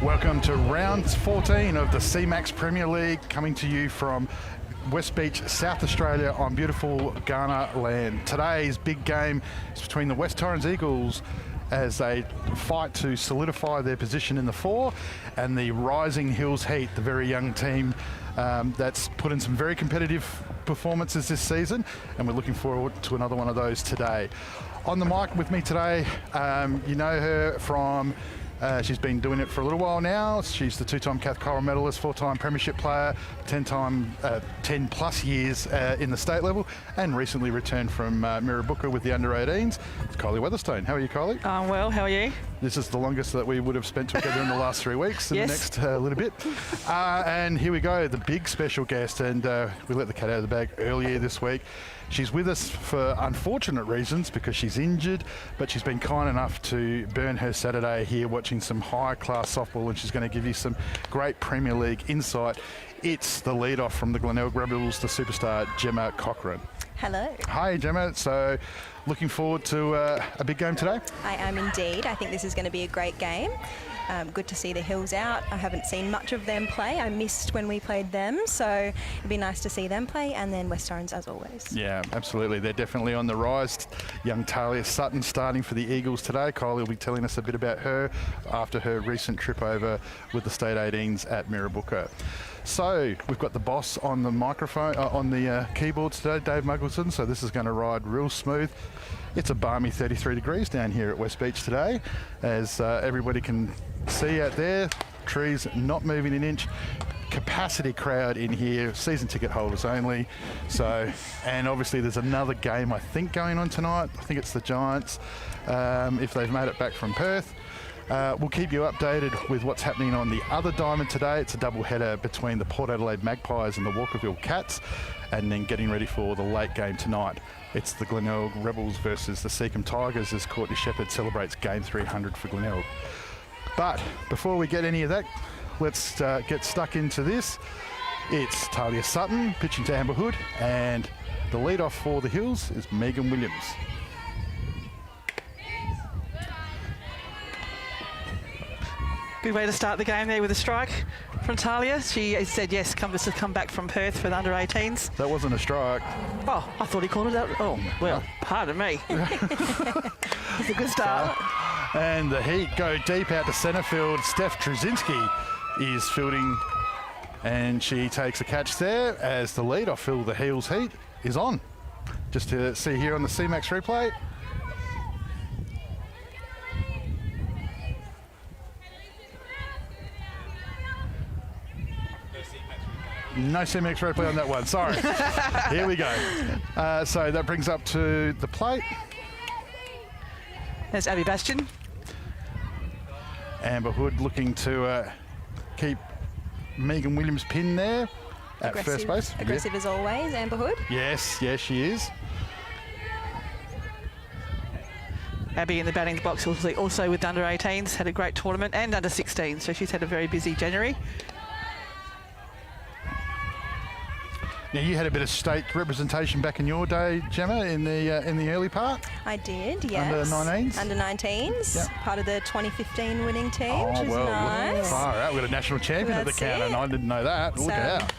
Welcome to round 14 of the C-Max Premier League, coming to you from West Beach, South Australia on beautiful Ghana land. Today's big game is between the West Torrens Eagles as they fight to solidify their position in the 4, and the Rising Hills Heat, the very young team that's put in some very competitive performances this season, and we're looking forward to another one of those today. On the mic with me today, you know her from she's been doing it for a little while now. She's the 2-time Cath Coral medalist, 4-time premiership player, 10 plus years in the state level, and recently returned from Mirrabooka with the under-18s. It's Kylie Weatherstone. How are you, Kylie? Well, how are you? This is the longest that we would have spent together in the last 3 weeks, in the next little bit. And here we go, the big special guest, and we let the cat out of the bag earlier this week. She's with us for unfortunate reasons because she's injured, but she's been kind enough to burn her Saturday here watching some high-class softball, and she's going to give you some great Premier League insight. It's the lead-off from the Glenelg Rebels, the superstar Gemma Cochrane. Hello. Hi, Gemma. So, looking forward to a big game today? I am indeed. I think this is going to be a great game. Good to see the Hills out. I haven't seen much of them play. I missed when we played them, so it'd be nice to see them play, and then West Torrens as always. Yeah, absolutely. They're definitely on the rise. Young Talia Sutton starting for the Eagles today. Kylie will be telling us a bit about her after her recent trip over with the State 18s at Mirrabooka. So we've got the boss on the microphone, on the keyboards today, Dave Muggleton, so this is going to ride real smooth. It's a balmy 33 degrees down here at West Beach today, as everybody can see out there. Trees not moving an inch. Capacity crowd in here, season ticket holders only. So, and obviously there's another game I think going on tonight. I think it's the Giants, if they've made it back from Perth. We'll keep you updated with what's happening on the other diamond today. It's a double header between the Port Adelaide Magpies and the Walkerville Cats, and then getting ready for the late game tonight. It's the Glenelg Rebels versus the Seacombe Tigers as Courtney Shepherd celebrates game 300 for Glenelg. But before we get any of that, let's get stuck into this. It's Talia Sutton pitching to Amber Hood, and the lead-off for the Hills is Megan Williams. Good way to start the game there with a strike from Talia. She said yes, come back from Perth for the under-18s. That wasn't a strike. Oh, I thought he called it out. Oh, well, pardon me. It's a good start. And the Heat go deep out to centre field. Steph Trzynski is fielding, and she takes a catch there as the lead off the Hills Heat is on. Just to see here on the C-Max replay. No C-Max replay on that one, sorry. Here we go. So that brings up to the plate. There's Abby Bastion. Amber Hood looking to keep Megan Williams pinned there at first base. Aggressive as always, Amber Hood. Yes, she is. Abby in the batting box also with under-18s, had a great tournament, and under-16, so she's had a very busy January. Now, you had a bit of state representation back in your day, Gemma, in the early part. I did, yes. Under-19s? Under-19s, yep. Part of the 2015 winning team, which is well, nice. Far out. We've got a national champion at the counter, and I didn't know that. Look out.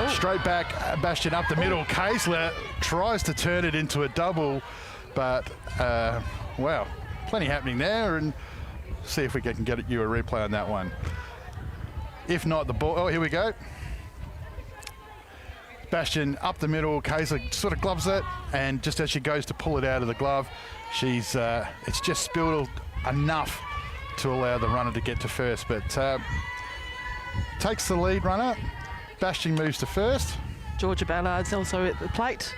Straight back, Bastion up the middle. Kaesler tries to turn it into a double, but, wow, plenty happening there, and see if we can get you a replay on that one. If not, the ball, oh, here we go. Bastion up the middle, Kaesler sort of gloves it, and just as she goes to pull it out of the glove, she's it's just spilled enough to allow the runner to get to first, but takes the lead runner. Bastion moves to first. Georgia Ballard's also at the plate.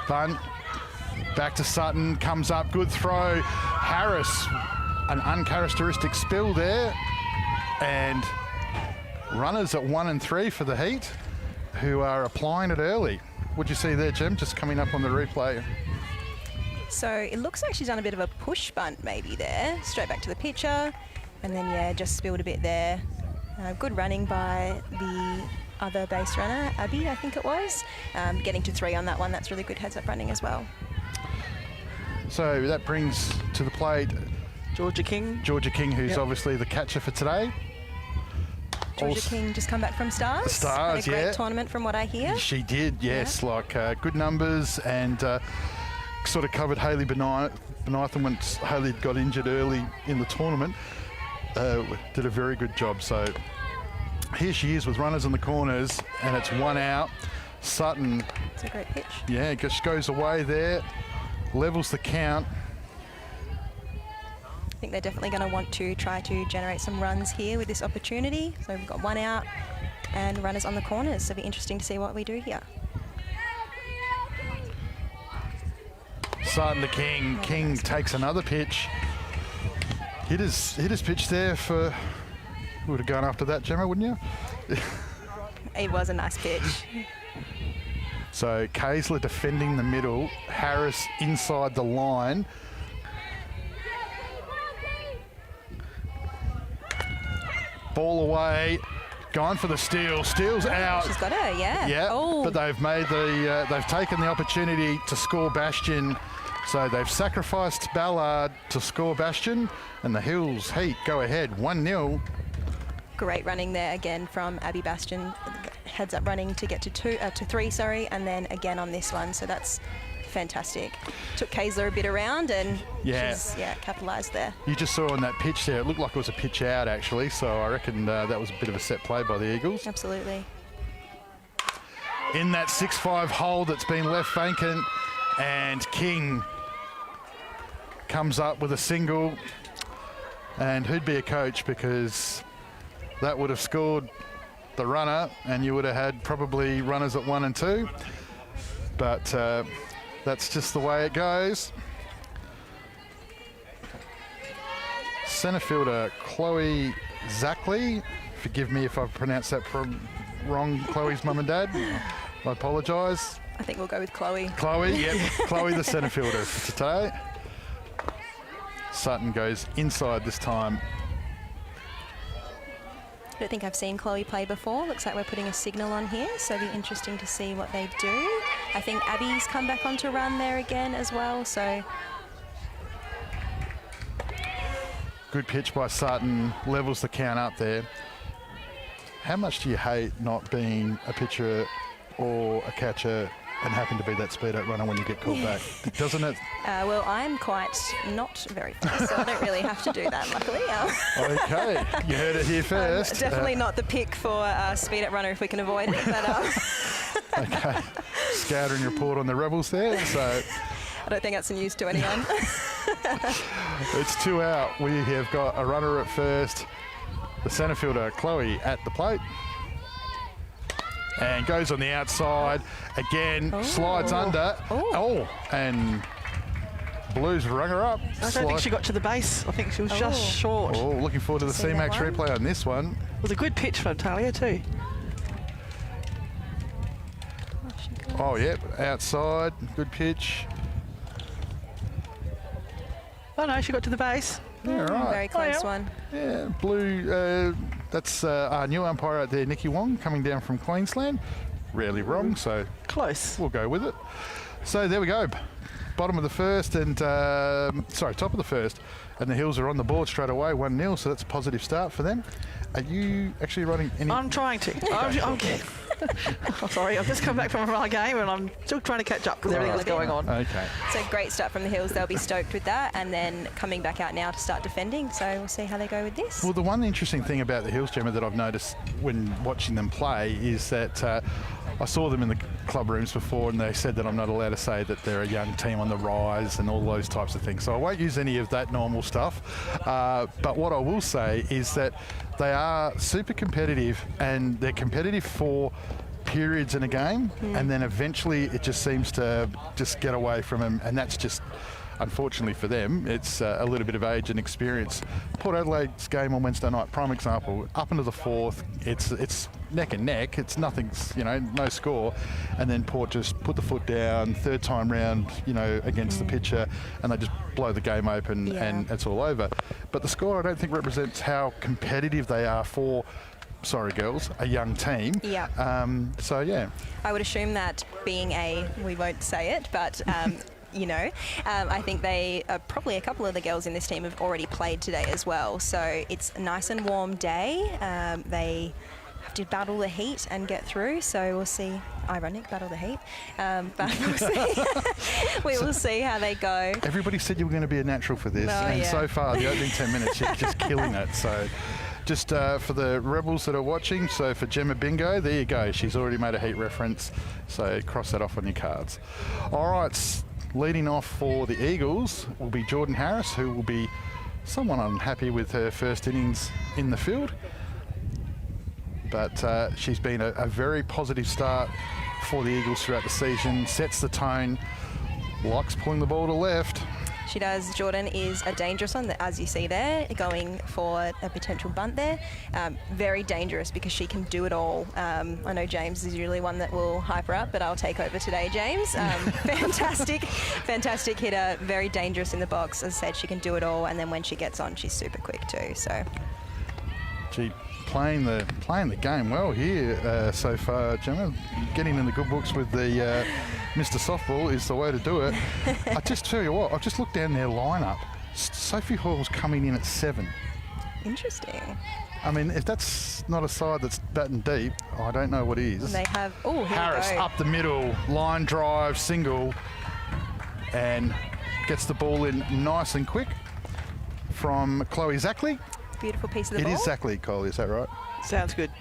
Bunt, back to Sutton, comes up, good throw. Harris, an uncharacteristic spill there, and runners at 1 and 3 for the Heat, who are applying it early. What'd you see there, Jim, just coming up on the replay? So it looks like she's done a bit of a push bunt maybe there, straight back to the pitcher, and then, yeah, just spilled a bit there. Good running by the other base runner, Abby, I think it was. Getting to 3 on that one, that's really good heads-up running as well. So that brings to the plate Georgia King. Georgia King, who's obviously the catcher for today. Georgia King just come back from Stars. Stars, Had a great tournament from what I hear. She did, yes. Like good numbers and sort of covered Hayley Benithan once Hayley got injured early in the tournament. Did a very good job. So here she is with runners in the corners, and it's 1 out. Sutton. It's a great pitch. Yeah, just goes away there, levels the count. I think they're definitely going to want to try to generate some runs here with this opportunity. So we've got 1 out and runners on the corners. So it'll be interesting to see what we do here. Sutton to King. King takes another pitch. Hit his pitch there for... You would have gone after that, Gemma, wouldn't you? It was a nice pitch. So Kaysler defending the middle. Harris inside the line. Ball away. Going for the steal. Steal's out. She's got her, yeah. Yeah, oh. but they've made they've taken the opportunity to score Bastion. So they've sacrificed Ballard to score Bastion, and the Hills Heat go ahead 1-0. Great running there again from Abby Bastion. Heads up running to get to 3, sorry, and then again on this one. So that's fantastic. Took Kaysler a bit around and she's capitalised there. You just saw on that pitch there, it looked like it was a pitch out actually. So I reckon that was a bit of a set play by the Eagles. Absolutely. In that 6-5 hole that's been left vacant, and King comes up with a single. And who'd be a coach, because that would have scored the runner and you would have had probably runners at 1 and 2. But that's just the way it goes. Centre fielder Chloe Zackley. Forgive me if I've pronounced that wrong, Chloe's mum and dad. I apologise. I think we'll go with Chloe. Chloe, yep. Chloe, the centre fielder for today. Sutton goes inside this time. I don't think I've seen Chloe play before. Looks like we're putting a signal on here, so it'll be interesting to see what they do. I think Abby's come back on to run there again as well, so... Good pitch by Sutton, levels the count up there. How much do you hate not being a pitcher or a catcher and happen to be that speed out runner when you get called back? Doesn't it? Well, I'm quite not very fast, so I don't really have to do that, luckily. Okay, you heard it here first. Definitely not the pick for speed out runner if we can avoid it. But, Okay, scouting report on the Rebels there. So I don't think that's news to anyone. It's 2 out. We have got a runner at first. The centre fielder, Chloe, at the plate. And goes on the outside. Again, slides under. And Blues rung her up. I don't think she got to the base. I think she was just short. Oh, looking forward to the C-Max replay on this one. It was a good pitch from Talia too. Oh, yep, outside. Good pitch. Oh, no, she got to the base. Yeah, right. Very close one. Yeah, Blue, that's our new umpire out there, Nikki Wong, coming down from Queensland. Rarely wrong, so Close. we'll go with it. So there we go. Bottom of the first and, top of the first. And the Hills are on the board straight away, 1-0, so that's a positive start for them. Are you actually running any... I'm trying to. I'm sorry, I've just come back from my game and I'm still trying to catch up with everything that's going on. Okay. So great start from the Hills. They'll be stoked with that, and then coming back out now to start defending. So we'll see how they go with this. Well, the one interesting thing about the Hills, Gemma, that I've noticed when watching them play is that I saw them in the club rooms before and they said that I'm not allowed to say that they're a young team on the rise and all those types of things. So I won't use any of that normal stuff. But what I will say is that they are super competitive, and they're competitive for periods in a game, and then eventually it just seems to just get away from them, and that's just, unfortunately for them, it's a little bit of age and experience. Port Adelaide's game on Wednesday night, prime example, up into the fourth, it's neck and neck, it's nothing's, no score, and then Port just put the foot down, third time round, against the pitcher, and they just blow the game open, and it's all over. But the score, I don't think, represents how competitive they are for, sorry girls, a young team. Yeah. So yeah. I would assume that being we won't say it, but you know. I think they probably a couple of the girls in this team have already played today as well. So it's a nice and warm day. They have to battle the heat and get through. So we'll see. Ironic, battle the heat. But we'll see. We will see how they go. Everybody said you were going to be a natural for this. And so far, the opening 10 minutes, you're just killing it. So just for the Rebels that are watching, so for Gemma Bingo, there you go. She's already made a heat reference. So cross that off on your cards. All right, leading off for the Eagles will be Jordan Harris, who will be somewhat unhappy with her first innings in the field. But she's been a very positive start for the Eagles throughout the season, sets the tone, likes pulling the ball to left. She does. Jordan is a dangerous one, as you see there, going for a potential bunt there. Very dangerous because she can do it all. I know James is usually one that will hype her up, but I'll take over today, James. Fantastic hitter, very dangerous in the box. As I said, she can do it all, and then when she gets on, she's super quick too. So, gee, playing the game well here so far, Gemma. Getting in the good books with the Mr. Softball is the way to do it. I just tell you what, I've just looked down their lineup. Sophie Hall's coming in at 7. Interesting. I mean, if that's not a side that's batting deep, I don't know what is. And they have, oh, here Harris we go. up the middle, line drive, single, and gets the ball in nice and quick from Chloe Zackley. Beautiful piece of the ball. It is Zackley, Chloe, is that right? Sounds good.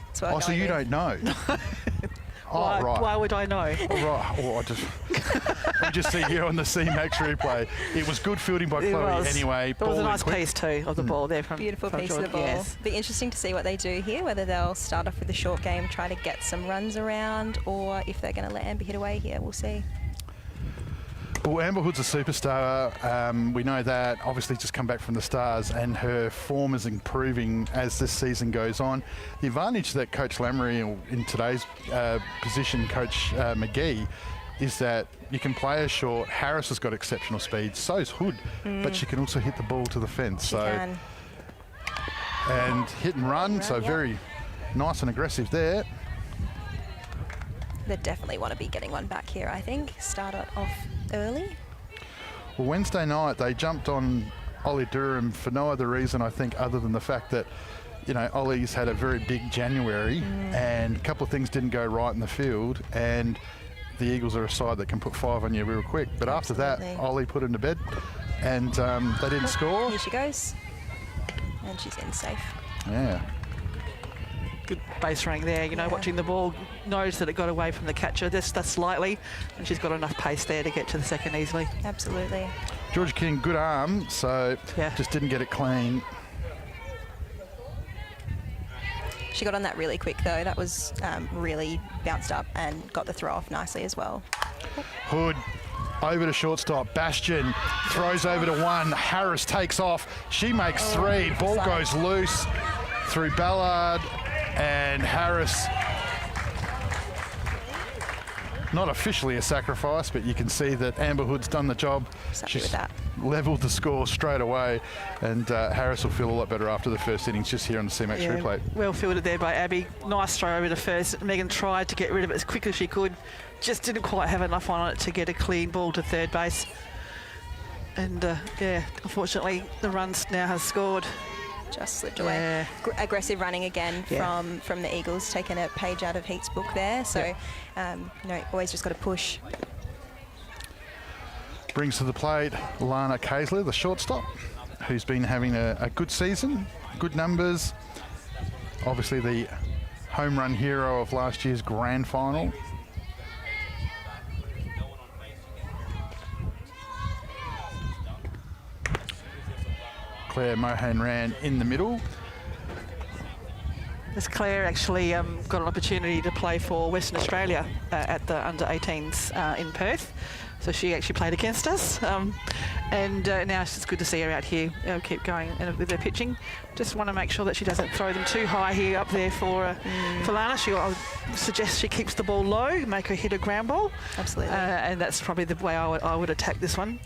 That's what I'm Oh, so going you with. don't know? Oh, right. Why would I know? Right. Oh, we just see here on the C-Max replay. It was good fielding by It Chloe was. anyway. There was a Ball in nice quick. piece too of the ball there from Beautiful from piece of the Jordan. ball. Yes. Be interesting to see what they do here, whether they'll start off with a short game, try to get some runs around, or if they're going to let Amber hit away here. We'll see. Well, Amber Hood's a superstar. We know that. Obviously, just come back from the Stars, and her form is improving as this season goes on. The advantage that Coach Lamery, or in today's position, Coach McGee, is that you can play her short. Harris has got exceptional speed. So's Hood, but she can also hit the ball to the fence. She can. And hit and run. So yeah. very nice and aggressive there. They definitely want to be getting one back here, I think. Start it off early. Well, Wednesday night they jumped on Ollie Durham for no other reason, I think, other than the fact that, you know, Ollie's had a very big January and a couple of things didn't go right in the field, and the Eagles are a side that can put 5 on you real quick. But Absolutely. after that, Ollie put him to bed and they didn't score. Here she goes. And she's in safe. Yeah. Good base running there, you know, watching the ball, knows that it got away from the catcher just slightly, and she's got enough pace there to get to the second easily. Absolutely. Georgia King, good arm, so Yeah. just didn't get it clean. She got on that really quick, though. That was really bounced up and got the throw off nicely as well. Hood over to shortstop. Bastion throws over to 1. Harris takes off. She makes 3. Ball goes loose through Ballard, and Harris, not officially a sacrifice, but you can see that Amber Hood's done the job. Happy with that. Levelled the score straight away, and Harris will feel a lot better after the first innings just here on the C-Max replay. Well fielded there by Abby. Nice throw over to first. Megan tried to get rid of it as quick as she could. Just didn't quite have enough on it to get a clean ball to third base. And yeah, unfortunately, the runs now has scored. Just slipped away. Yeah. Aggressive running again from the Eagles, taking a page out of Heat's book there. So, you know, always just got to push. Brings to the plate Lana Kaisler, the shortstop, who's been having a good season, good numbers. Obviously the home run hero of last year's grand final. Claire Mohan ran in the middle. As Claire actually got an opportunity to play for Western Australia at the under-18s in Perth. So she actually played against us. And now it's just good to see her out here keep going with her pitching. Just want to make sure that she doesn't throw them too high here up there for Lana. I would suggest she keeps the ball low, make her hit a ground ball. Absolutely. And that's probably the way I would attack this one.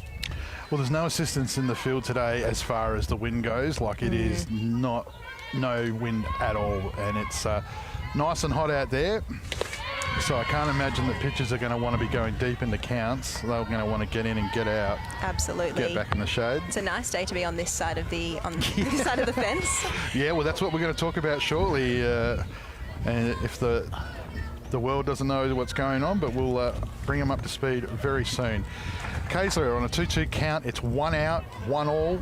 Well, there's no assistance in the field today as far as the wind goes. Like it is no wind at all, and it's nice and hot out there. So I can't imagine that pitchers are going to want to be going deep into counts. They're going to want to get in and get out. Absolutely. Get back in the shade. It's a nice day to be on this side of the this side of the fence. Yeah, well, that's what we're going to talk about shortly. And if the world doesn't know what's going on, but we'll bring them up to speed very soon. Kayser on a 2-2 count. It's 1 out, 1 all.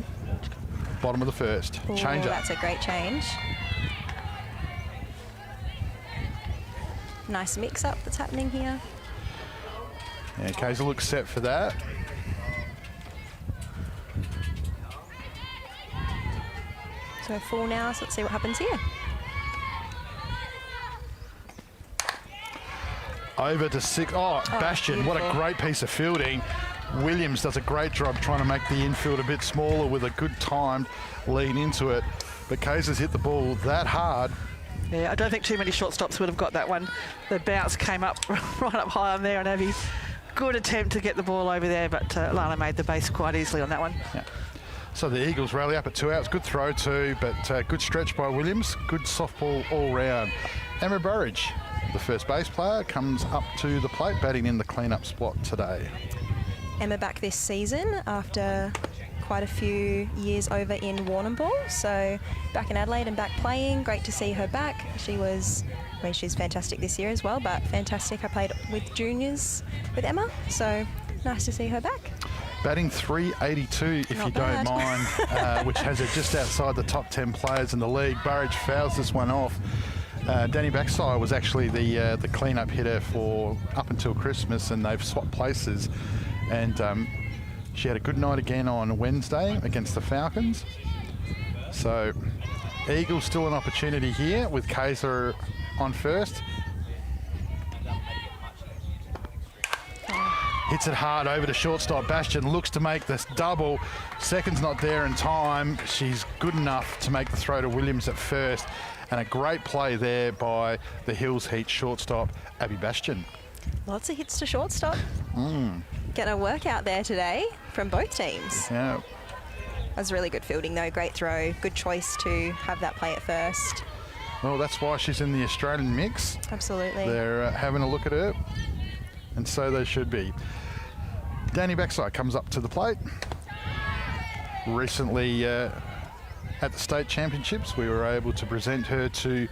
Bottom of the first. Ooh, Change up. That's a great change. Nice mix-up that's happening here. Yeah, Kayser looks set for that. So full now, so let's see what happens here. Over to 6. Oh, Bastion, what a beautiful. great piece of fielding. Williams does a great job trying to make the infield a bit smaller with a good timed lead into it. But Kayser's hit the ball that hard. Yeah, I don't think too many shortstops would have got that one. The bounce came up right up high on there, and Abby, good attempt to get the ball over there, but Lana made the base quite easily on that one. Yeah. So the Eagles rally up at 2 outs. Good throw too, but good stretch by Williams. Good softball all round. Emma Burridge, the first base player, comes up to the plate, batting in the clean-up spot today. Emma back this season after quite a few years over in Warrnambool. So back in Adelaide and back playing. Great to see her back. She's fantastic this year as well, but fantastic. I played with juniors with Emma, so nice to see her back. Batting 382, if Not you bad. don't mind, which has her just outside the top 10 players in the league. Burridge fouls this one off. Danny Backside was actually the clean-up hitter for up until Christmas, and they've swapped places. And she had a good night again on Wednesday against the Falcons. So Eagles still an opportunity here with Kayser on first. Hits it hard over to shortstop. Bastion looks to make this double. Second's not there in time. She's good enough to make the throw to Williams at first. And a great play there by the Hills Heat shortstop, Abby Bastion. Lots of hits to shortstop. Getting a workout there today from both teams. Yeah. That was really good fielding though. Great throw. Good choice to have that play at first. Well, that's why she's in the Australian mix. Absolutely. They're having a look at her, and so they should be. Danny Backside comes up to the plate. Recently at the state championships, we were able to present her to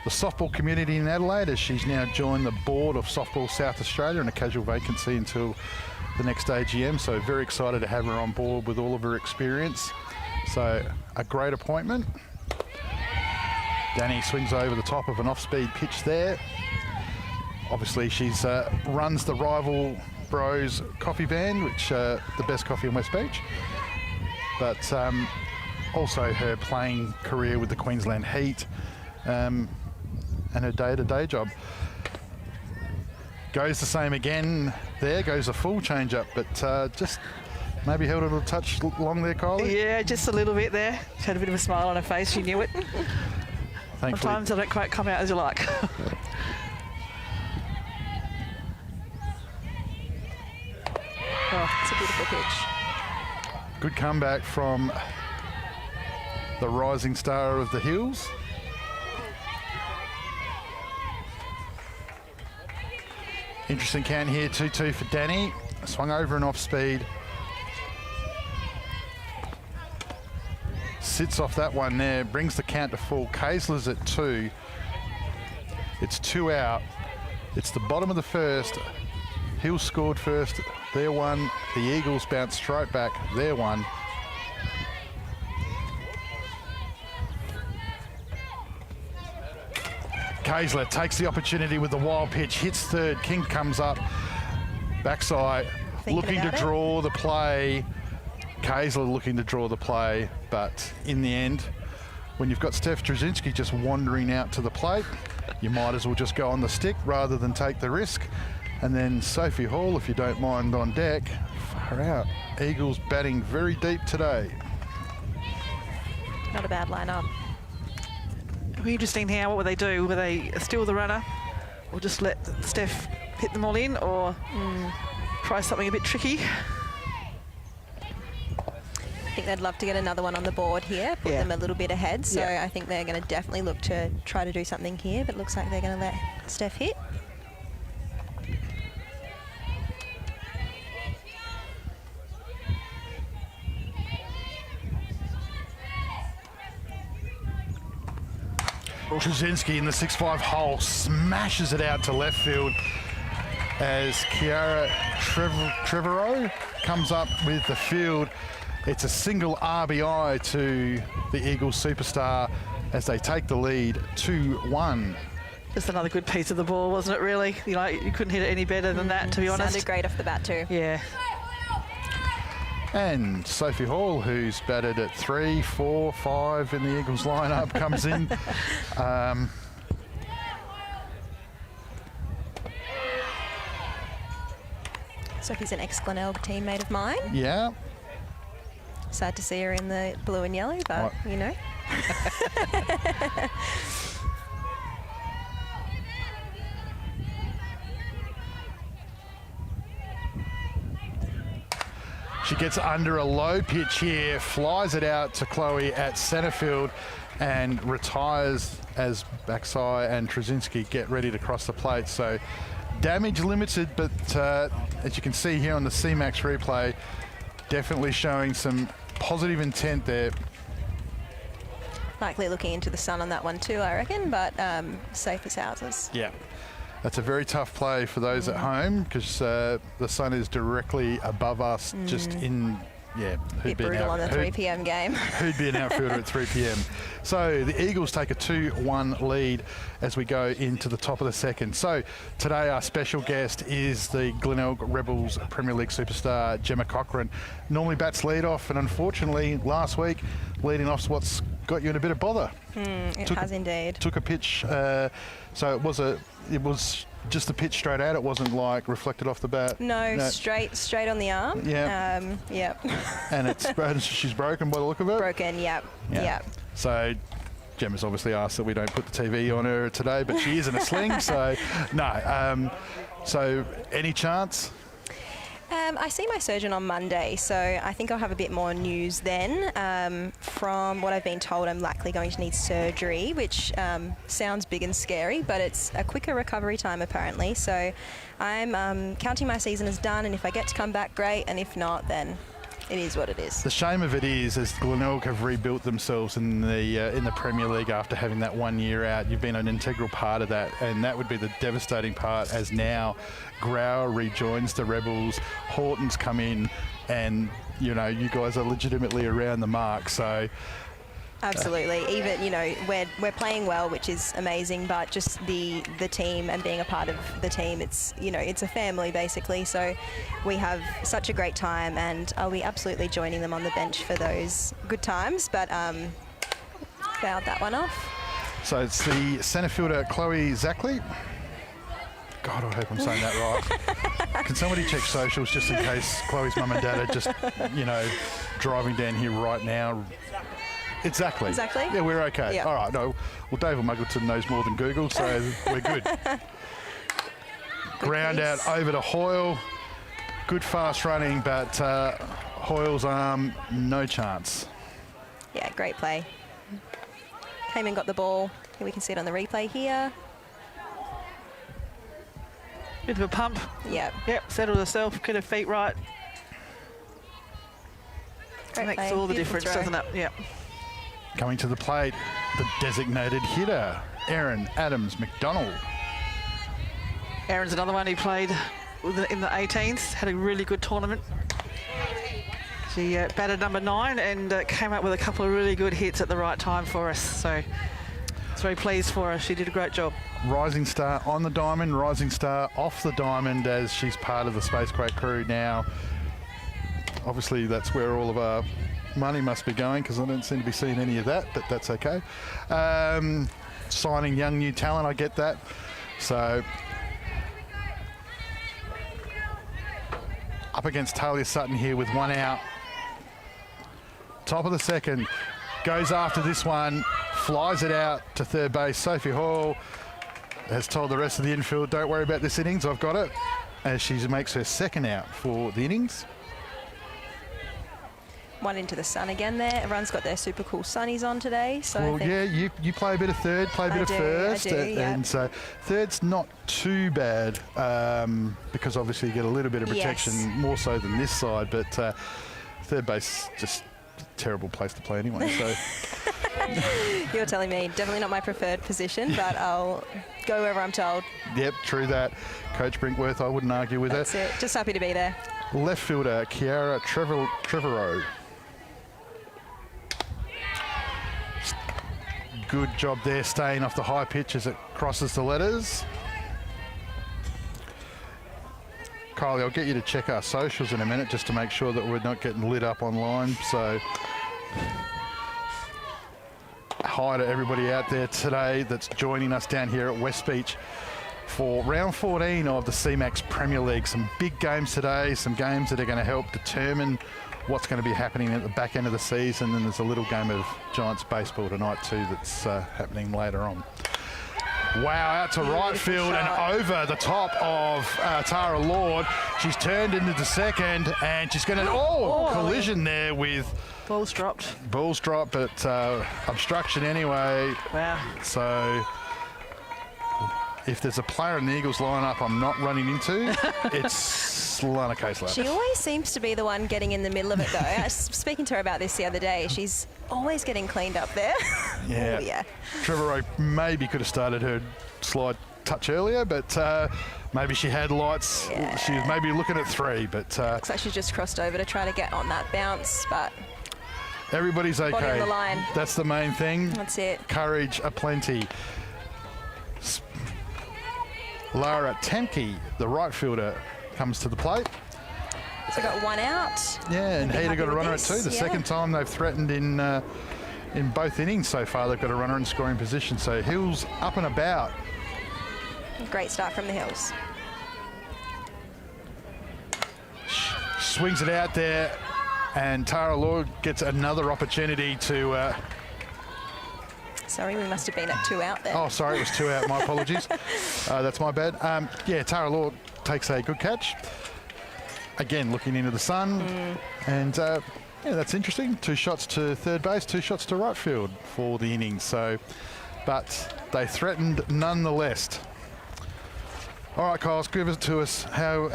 the softball community in Adelaide, as she's now joined the board of Softball South Australia in a casual vacancy until the next AGM. So very excited to have her on board with all of her experience. So a great appointment. Danny swings over the top of an off-speed pitch there. Obviously, she's runs the Rival Bros coffee van, which the best coffee in West Beach. But also her playing career with the Queensland Heat and her day-to-day job. Goes the same again there, goes a full change-up, but just maybe held it a touch long there, Kylie. Yeah, just a little bit there. She had a bit of a smile on her face. She knew it. Thankfully, Sometimes they don't quite come out as you like. Oh, it's a beautiful pitch. good comeback from the rising star of the Hills. Interesting count here, 2-2 for Danny. Swung over and off speed. Sits off that one there, brings the count to full. Kaysler's at 2. It's 2 out. It's the bottom of the first. Hills scored first, they're 1. The Eagles bounced straight back, they're 1. Kaysler takes the opportunity with the wild pitch, hits third. King comes up, backside, looking to draw the play. Kaysler looking to draw the play, but in the end, when you've got Steph Drzezinski just wandering out to the plate, you might as well just go on the stick rather than take the risk. And then Sophie Hall, if you don't mind, on deck. Far out. Eagles batting very deep today. Not a bad lineup. It'll be interesting how, what will they do? Will they steal the runner or just let Steph hit them all in, or try something a bit tricky? I think they'd love to get another one on the board here, put them a little bit ahead. So I think they're going to definitely look to try to do something here, but it looks like they're going to let Steph hit. Trzynski in the 6-5 hole smashes it out to left field as Kiara Trevorrow comes up with the field. It's a single RBI to the Eagles superstar as they take the lead 2-1. Just another good piece of the ball, wasn't it, really? You know, you couldn't hit it any better than that, to be honest. Sounded great off the bat too. Yeah. And Sophie Hall, who's batted at 3, 4, 5 in the Eagles lineup, comes in. Sophie's an ex-Glenelg teammate of mine. Yeah. Sad to see her in the blue and yellow, but, What? you know. She gets under a low pitch here, flies it out to Chloe at centre field and retires as Baksai and Trzynski get ready to cross the plate. So damage limited, but as you can see here on the C-Max replay, definitely showing some positive intent there. Likely looking into the sun on that one too, I reckon, but safe as houses. Yeah. That's a very tough play for those at home because the sun is directly above us, just in, yeah. Bit brutal on the 3 p.m. game. Who'd be an outfielder at 3 p.m. So the Eagles take a 2-1 lead as we go into the top of the second. So today our special guest is the Glenelg Rebels Premier League superstar Gemma Cochran. Normally bats lead off, and unfortunately last week leading off's what's got you in a bit of bother. It has indeed. Took a pitch, so it was just a pitch straight out. It wasn't like reflected off the bat. No, straight on the arm. Yeah. Yep. And she's broken by the look of it. Broken. Yep. Yeah. Yep. So Gemma's obviously asked that we don't put the TV on her today, but she is in a sling. So no. So any chance? I see my surgeon on Monday, so I think I'll have a bit more news then. From what I've been told, I'm likely going to need surgery, which sounds big and scary, but it's a quicker recovery time apparently. So I'm counting my season as done, and if I get to come back, great, and if not, then it is what it is. The shame of it is, as Glenelg have rebuilt themselves in the Premier League after having that 1 year out, you've been an integral part of that, and that would be the devastating part as now Grauer rejoins the Rebels, Horton's come in, and you know you guys are legitimately around the mark. So. Absolutely. Even, you know, we're playing well, which is amazing, but just the team and being a part of the team, it's, you know, it's a family basically. So we have such a great time, and I'll be absolutely joining them on the bench for those good times, but fouled that one off. So it's the centre fielder Chloe Zackley. God, I hope I'm saying that right. Can somebody check socials just in case Chloe's mum and dad are just, you know, driving down here right now? Exactly. Exactly? Yeah, we're okay. Yep. All right. No, well, David Muggleton knows more than Google, so we're good. Ground out over to Hoyle. Good fast running, but Hoyle's arm, no chance. Yeah, great play. Came and got the ball. Here we can see it on the replay here. Bit of a pump. Yep. Yep, settled herself, get her feet right. Great Makes play. all the Beautiful difference, throw. doesn't it? Yep. Coming to the plate, the designated hitter, Erin Adams McDonald. Erin's another one who played in the 18s, had a really good tournament. She batted number 9 and came up with a couple of really good hits at the right time for us. So it's very pleased for her. She did a great job. Rising star on the diamond, rising star off the diamond as she's part of the Space Crate crew now. Obviously, that's where all of our money must be going because I don't seem to be seeing any of that, but that's okay. Signing young new talent, I get that. So up against Talia Sutton here with 1 out. Top of the second, goes after this one, flies it out to third base. Sophie Hall has told the rest of the infield, don't worry about this innings, I've got it, as she makes her second out for the innings. One into the sun again there. Everyone's got their super cool sunnies on today. So Well, I think yeah, you play a bit of third, play a bit of first. I do, yeah. And so third's not too bad because obviously you get a little bit of protection, Yes. more so than this side, but third base just terrible place to play anyway. So You're telling me definitely not my preferred position, but I'll go wherever I'm told. yep, true that. Coach Brinkworth, I wouldn't argue with That's it. Just happy to be there. Left fielder, Kiara Trevorrow. Good job there, staying off the high pitch as it crosses the letters. Kylie, I'll get you to check our socials in a minute just to make sure that we're not getting lit up online. So hi to everybody out there today that's joining us down here at West Beach for round 14 of the C-Max Premier League. Some big games today, some games that are going to help determine what's going to be happening at the back end of the season. And there's a little game of Giants baseball tonight too that's happening later on. Wow, out to right field and over the top of Tara Lord. She's turned into the second and she's going to, collision there with... Ball's dropped. Ball's dropped, but obstruction anyway. Wow. So if there's a player in the Eagles lineup I'm not running into, it's Lana Casler. She always seems to be the one getting in the middle of it, though. I was speaking to her about this the other day. She's always getting cleaned up there. Yeah. Oh, yeah. Trevorrow maybe could have started her slide touch earlier, but maybe she had lights. Yeah. She was maybe looking at 3, but... Looks like she's just crossed over to try to get on that bounce, but... Everybody's okay. Body on the line. That's the main thing. That's it. Courage aplenty. Lara Temke, the right fielder, comes to the plate. So got one out. Yeah, and Heater got a runner at 2. The second time they've threatened in both innings so far. They've got a runner in scoring position. So Hills up and about. Great start from the Hills. Swings it out there, and Tara Lord gets another opportunity to... Sorry, we must have been at 2 out there. Oh, sorry, it was 2 out. My apologies. That's my bad. Yeah, Tara Lord takes a good catch. Again, looking into the sun. And, yeah, that's interesting. 2 shots to third base, 2 shots to right field for the innings. So, but they threatened nonetheless. All right, Kyle, give it to us. How...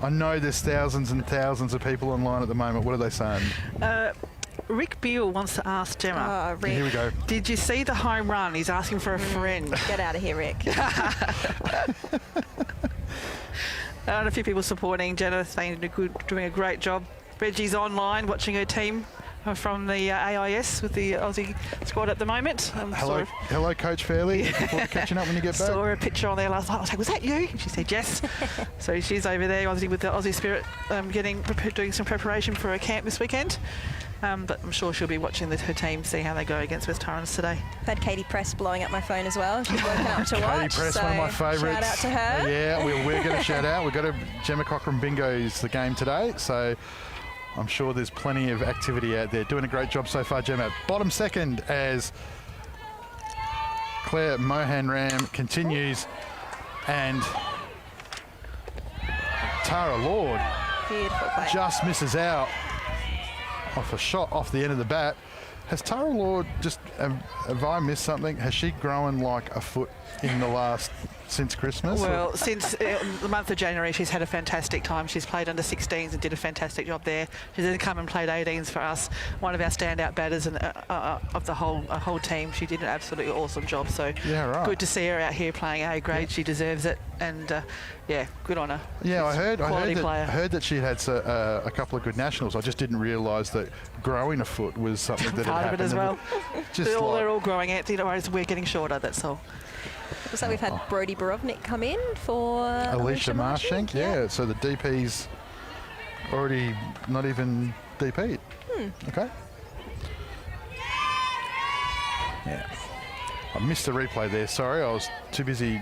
I know there's thousands and thousands of people online at the moment. What are they saying? Rick Beale wants to ask Gemma. Oh, Rick. Here we go. Did you see the home run? He's asking for a friend. Get out of here, Rick. And a few people supporting Jenna, saying doing a great job. Reggie's online watching her team from the AIS with the Aussie squad at the moment. Hello, Coach Fairley. Look forward to catching up when you get back. Saw her picture on there last night. I was like, was that you? She said yes. So she's over there, obviously with the Aussie Spirit, doing some preparation for her camp this weekend. But I'm sure she'll be watching her team, see how they go against West Torrens today. I've had Katie Press blowing up my phone as well. She's woken up to watch. Katie Press, so one of my favourites. Shout out to her. Yeah, we're going to shout out. We've got a Gemma Cochran Bingo's the game today, so I'm sure there's plenty of activity out there. Doing a great job so far, Gemma. Bottom second as Claire Mohan-Ram continues, and Tara Lord Beautiful play. just misses out off a shot off the end of the bat. Has Tara Lord just, have I missed something? Has she grown like a foot in the last, since Christmas? Well, since the month of January, she's had a fantastic time. She's played under 16s and did a fantastic job there. She's then come and played 18s for us, one of our standout batters and of the whole team. She did an absolutely awesome job. So yeah, right. Good to see her out here playing A grade. Yeah. She deserves it, and yeah, good on her. Yeah, I heard that she had a couple of good nationals. I just didn't realise that growing a foot was something that part had of it as well. They're all growing out. You know, we're getting shorter. That's all. Looks like we've had Brodie Borovnik come in for Alicia Marshank. Yeah, so the DP's already not even DP'd. Okay. Yeah. I missed the replay there. Sorry, I was too busy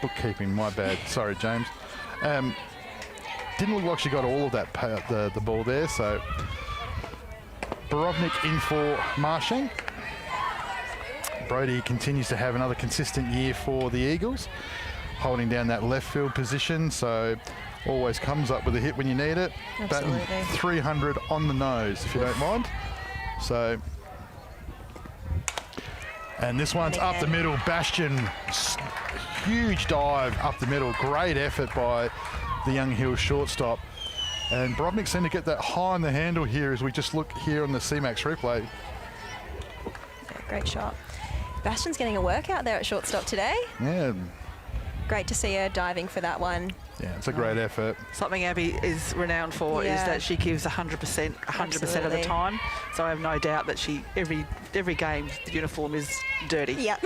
bookkeeping. My bad. Sorry, James. Didn't look like she got all of that the ball there. So Borovnik in for Marshank. Brodie continues to have another consistent year for the Eagles, holding down that left field position, so always comes up with a hit when you need it. Absolutely. Batting 300 on the nose, if you don't mind. So, and this one's up the middle. Bastion, huge dive up the middle. Great effort by the Young Hills shortstop. And Brodnik seemed to get that high on the handle here as we just look here on the C-Max replay. Yeah, great shot. Bastion's getting a workout there at shortstop today. Yeah. Great to see her diving for that one. Yeah, it's a great effort. Something Abby is renowned for is that she gives 100%, 100% of the time. So I have no doubt that she every game the uniform is dirty. Yep.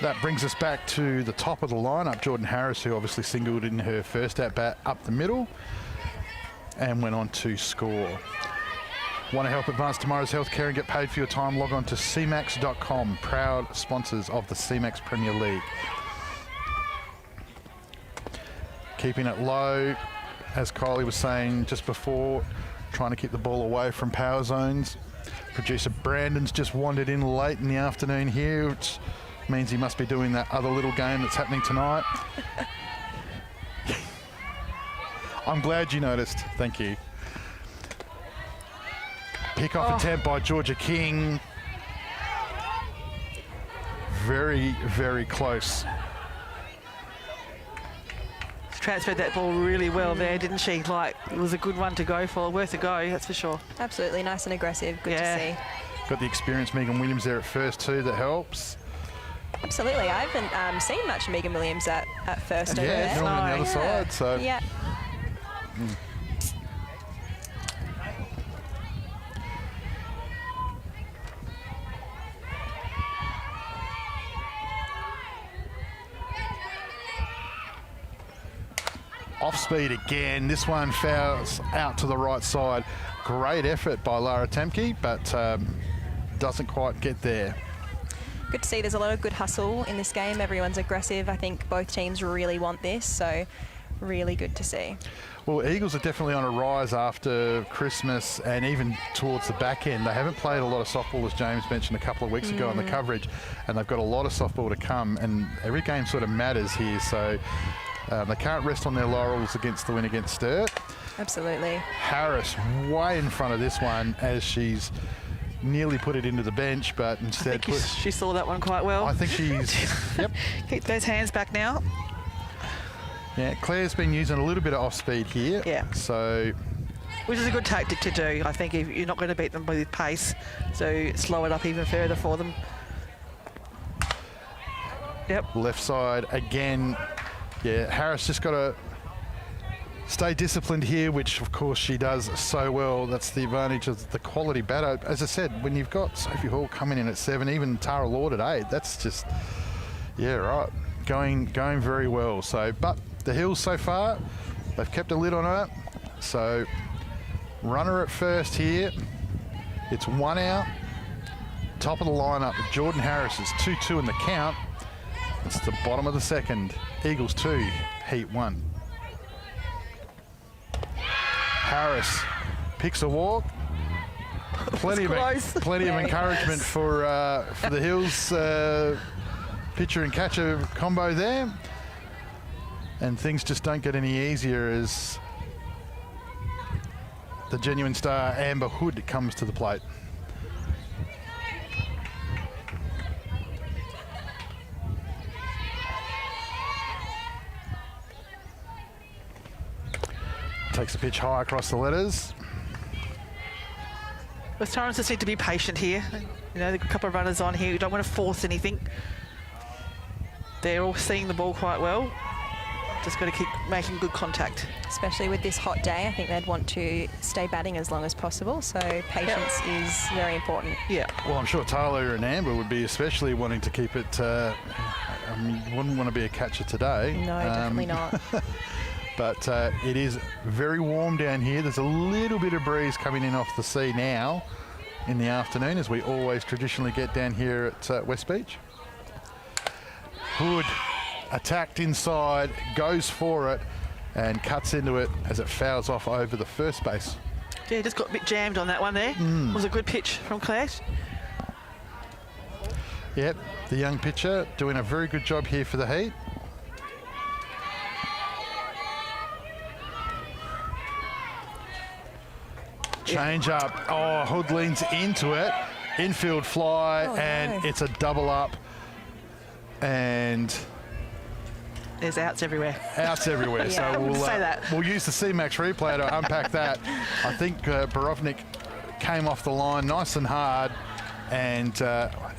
That brings us back to the top of the lineup. Jordan Harris, who obviously singled in her first at-bat up the middle and went on to score. Want to help advance tomorrow's healthcare and get paid for your time? Log on to cmax.com, proud sponsors of the C-Max Premier League. Keeping it low, as Kylie was saying just before, trying to keep the ball away from power zones. Producer Brandon's just wandered in late in the afternoon here, which means he must be doing that other little game that's happening tonight. I'm glad you noticed. Thank you. Pick-off attempt by Georgia King. Very, very close. Transferred that ball really well there, didn't she? Like, it was a good one to go for, worth a go, that's for sure. Absolutely, nice and aggressive, good to see. Got the experienced Megan Williams there at first too, that helps. Absolutely, I haven't seen much Megan Williams at first over there. Yeah, on the other side, so. Yeah. Off speed again. This one fouls out to the right side. Great effort by Lara Temke, but doesn't quite get there. Good to see there's a lot of good hustle in this game. Everyone's aggressive. I think both teams really want this, so really good to see. Well, Eagles are definitely on a rise after Christmas and even towards the back end. They haven't played a lot of softball, as James mentioned a couple of weeks ago on the coverage, and they've got a lot of softball to come, and every game sort of matters here, so they can't rest on their laurels against the win against Sturt. Absolutely. Harris way in front of this one as she's nearly put it into the bench, but instead she saw that one quite well. I think she's yep. Keep those hands back now. Yeah, Claire's been using a little bit of off speed here. Yeah. So, which is a good tactic to do. I think if you're not going to beat them with pace, so slow it up even further for them. Yep. Left side again. Yeah, Harris just got to stay disciplined here, which of course she does so well. That's the advantage of the quality batter. As I said, when you've got Sophie Hall coming in at 7, even Tara Lord at 8, that's just, yeah, right. Going very well. So, but the Hills so far, they've kept a lid on her. So, runner at first here. It's 1 out. Top of the lineup. Jordan Harris is 2-2 in the count. It's the bottom of the second. Eagles 2, Heat 1. Harris picks a walk. Plenty of encouragement for the Hills pitcher and catcher combo there. And things just don't get any easier as the genuine star Amber Hood comes to the plate. Takes the pitch high across the letters. With Torrens just need to be patient here. You know, a couple of runners on here. You don't want to force anything. They're all seeing the ball quite well. Just got to keep making good contact. Especially with this hot day, I think they'd want to stay batting as long as possible. So patience is very important. Yeah. Well, I'm sure Tyler and Amber would be especially wanting to keep it. I mean, you wouldn't want to be a catcher today. No, definitely not. But it is very warm down here. There's a little bit of breeze coming in off the sea now in the afternoon, as we always traditionally get down here at West Beach. Hood attacked inside, goes for it, and cuts into it as it fouls off over the first base. Yeah, just got a bit jammed on that one there. It was a good pitch from Claire. Yep, the young pitcher doing a very good job here for the Heat. Change up. Oh, Hood leans into it. Infield fly, and it's a double up. And There's outs everywhere. Outs everywhere. Yeah. So Say that. we'll use the C-Max replay to unpack that. I think Borovnik came off the line nice and hard, and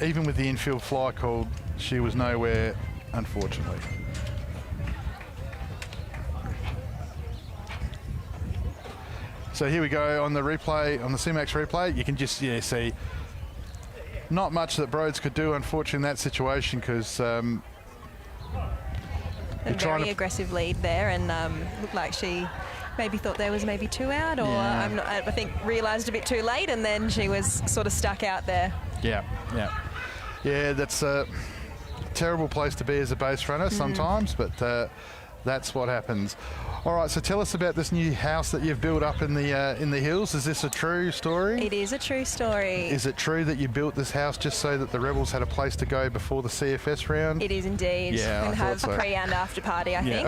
even with the infield fly called, she was nowhere, unfortunately. So here we go on the replay, on the C-Max replay. You can just see not much that Broads could do, unfortunately, in that situation, because A very aggressive lead there, and looked like she maybe thought there was maybe 2 out, or I think realised a bit too late, and then she was sort of stuck out there. Yeah, that's a terrible place to be as a base runner sometimes, but that's what happens. All right, so tell us about this new house that you've built up in the hills. Is this a true story? It is a true story. Is it true that you built this house just so that the Rebels had a place to go before the CFS round? It is indeed. Yeah, and I have thought so. a pre and after party, I think.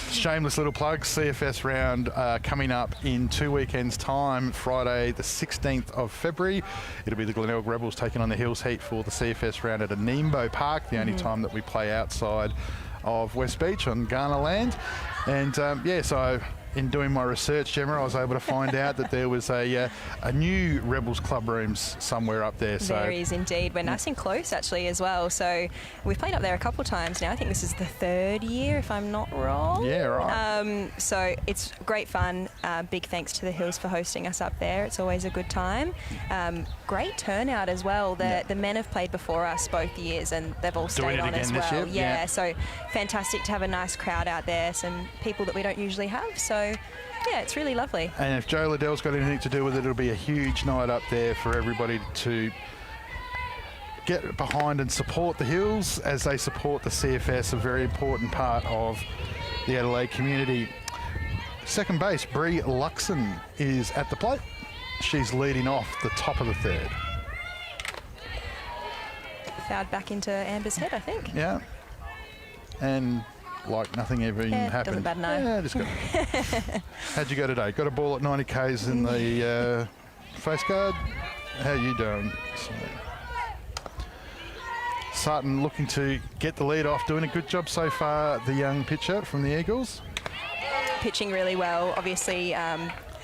Shameless little plug, CFS round coming up in 2 weekends' time, Friday the 16th of February. It'll be the Glenelg Rebels taking on the Hills Heat for the CFS round at Anembo Park, the only time that we play outside of West Beach on Ghana land. And so in doing my research, Gemma, I was able to find out that there was a new Rebels club rooms somewhere up there. So there is indeed. We're nice and close actually as well. So we've played up there a couple of times now. I think this is the 3rd year, if I'm not wrong. Yeah, right. So it's great fun. Big thanks to the Hills for hosting us up there. It's always a good time. Great turnout as well. The men have played before us both years, and they've all stayed on as well. Yeah, so fantastic to have a nice crowd out there. Some people that we don't usually have. So yeah, it's really lovely. And if Joe Liddell's got anything to do with it, it'll be a huge night up there for everybody to get behind and support the Hills as they support the CFS, a very important part of the Adelaide community. Second base, Bree Luxon is at the plate. She's leading off the top of the 3rd. Fouled back into Amber's head, I think. Yeah. And like nothing ever even happened. Doesn't matter, no. Yeah, just got. How'd you go today? Got a ball at 90 Ks in the face guard. How you doing? So, Sutton looking to get the lead off, doing a good job so far, the young pitcher from the Eagles. Pitching really well. Obviously,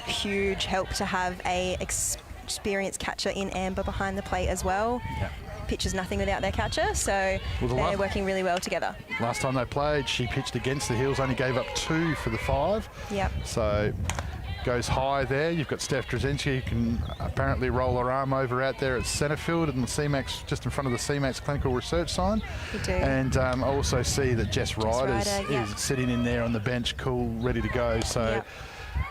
huge help to have a experienced catcher in Amber behind the plate as well. Yeah. Pitches nothing without their catcher, so they're working really well together. Last time they played, she pitched against the Hills, only gave up 2 for the 5. Yep. So goes high there. You've got Steph Drzezinski, who can apparently roll her arm over out there at centre field and the C-Max, just in front of the C-Max clinical research sign. We do. And I also see that Jess Ryder yep. is sitting in there on the bench, cool, ready to go. So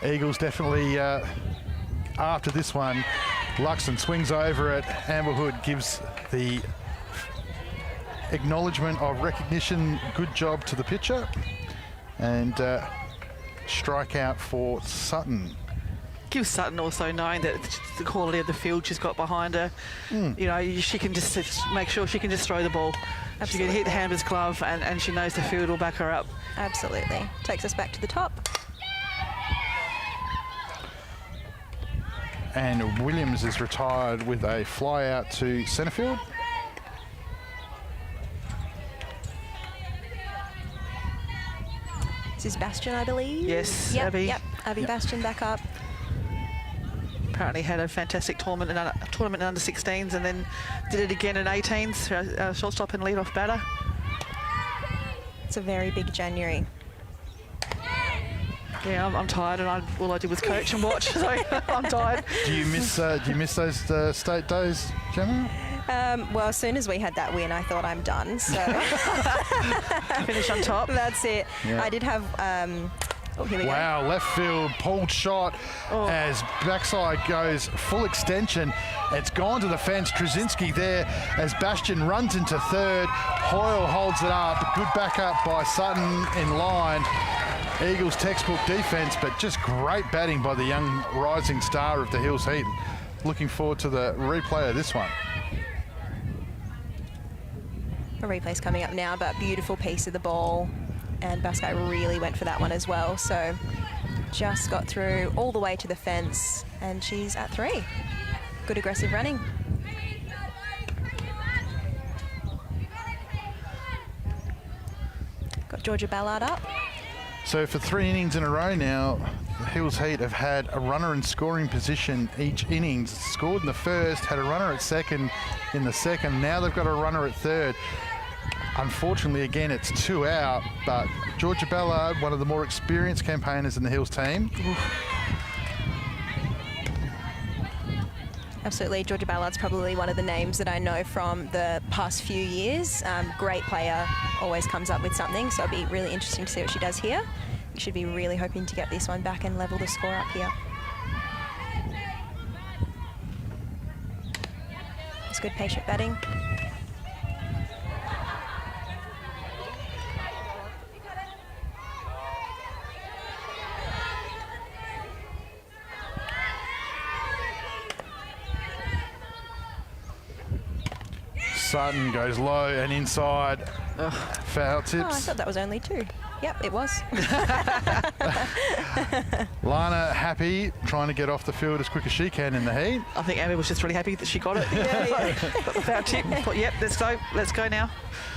Eagles definitely, after this one, Luxon swings over it. Amber Hood gives the acknowledgement of recognition, good job to the pitcher. And strikeout for Sutton. Give Sutton also knowing that the quality of the field she's got behind her. You know, she can just make sure she can just throw the ball. Absolutely. She can hit the Hammer's glove, and she knows the field will back her up. Absolutely. Takes us back to the top. And Williams is retired with a fly out to centre field. This is Bastion, I believe. Yes, yep, Abby. Yep, Abby Bastion back up. Apparently had a fantastic tournament in under 16s, and then did it again in 18s, shortstop and lead-off batter. It's a very big January. Yeah, I'm tired, and all I did was coach and watch, so I'm tired. Do you miss those state days, Gemma? Well, as soon as we had that win, I thought I'm done. So Finish on top. That's it. Yeah. I did have. Oh, here we go. Wow, left field pulled shot as backside goes full extension. It's gone to the fence. Trzynski there as Bastion runs into third. Hoyle holds it up. Good backup by Sutton in line. Eagles textbook defence, but just great batting by the young rising star of the Hills Heat. Looking forward to the replay of this one. A replay's coming up now, but beautiful piece of the ball. And Baskai really went for that one as well. So just got through all the way to the fence, and she's at 3. Good aggressive running. Got Georgia Ballard up. So for 3 innings in a row now, the Hills Heat have had a runner in scoring position each innings. Scored in the first, had a runner at second in the second. Now they've got a runner at third. Unfortunately, again, it's 2 out, but Georgia Ballard, one of the more experienced campaigners in the Hills team. Absolutely, Georgia Ballard's probably one of the names that I know from the past few years. Great player, always comes up with something, so it'll be really interesting to see what she does here. We should be really hoping to get this one back and level the score up here. It's good patient batting. Sutton goes low and inside. Foul tips. Oh, I thought that was only 2. Yep, it was. Lana happy, trying to get off the field as quick as she can in the heat. I think Amber was just really happy that she got it. Yeah. Got the foul tip. Thought, yep, let's go now.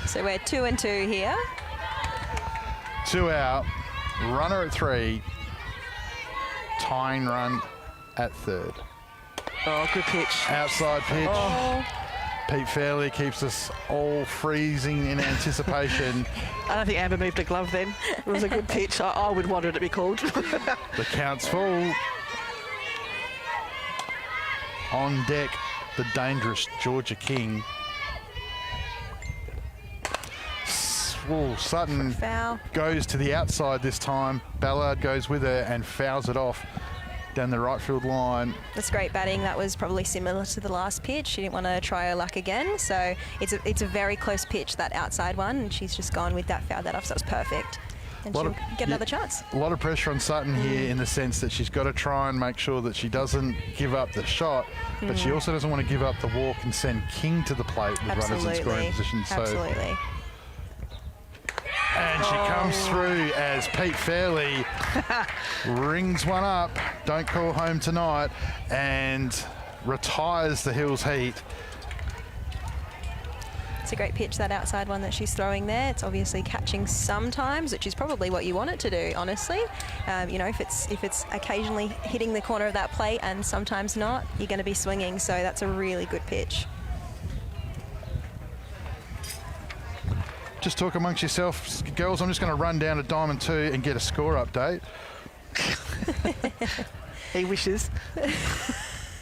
So we're 2 and 2 here. 2 out, runner at 3, tying run at third. Oh, good pitch. Outside pitch. Oh. Pete Fairley keeps us all freezing in anticipation. I don't think Amber moved a glove then. It was a good pitch. I would want it to be called. The count's full. On deck, the dangerous Georgia King. Sutton Foul. goes to the outside this time. Ballard goes with her and fouls it off down the right field line. That's great batting. That was probably similar to the last pitch. She didn't want to try her luck again. So it's a very close pitch, that outside one, and she's just gone with that, fouled that off, so it was perfect. And she'll get another chance. A lot of pressure on Sutton here in the sense that she's got to try and make sure that she doesn't give up the shot, but she also doesn't want to give up the walk and send King to the plate with runners in scoring position. Absolutely. And she comes through as Pete Fairley rings one up, don't call home tonight, and retires the Hills Heat. It's a great pitch, that outside one that she's throwing there. It's obviously catching sometimes, which is probably what you want it to do, honestly. You know, if it's occasionally hitting the corner of that plate and sometimes not, you're going to be swinging. So that's a really good pitch. Just talk amongst yourselves, girls. I'm just going to run down to Diamond 2 and get a score update. He wishes.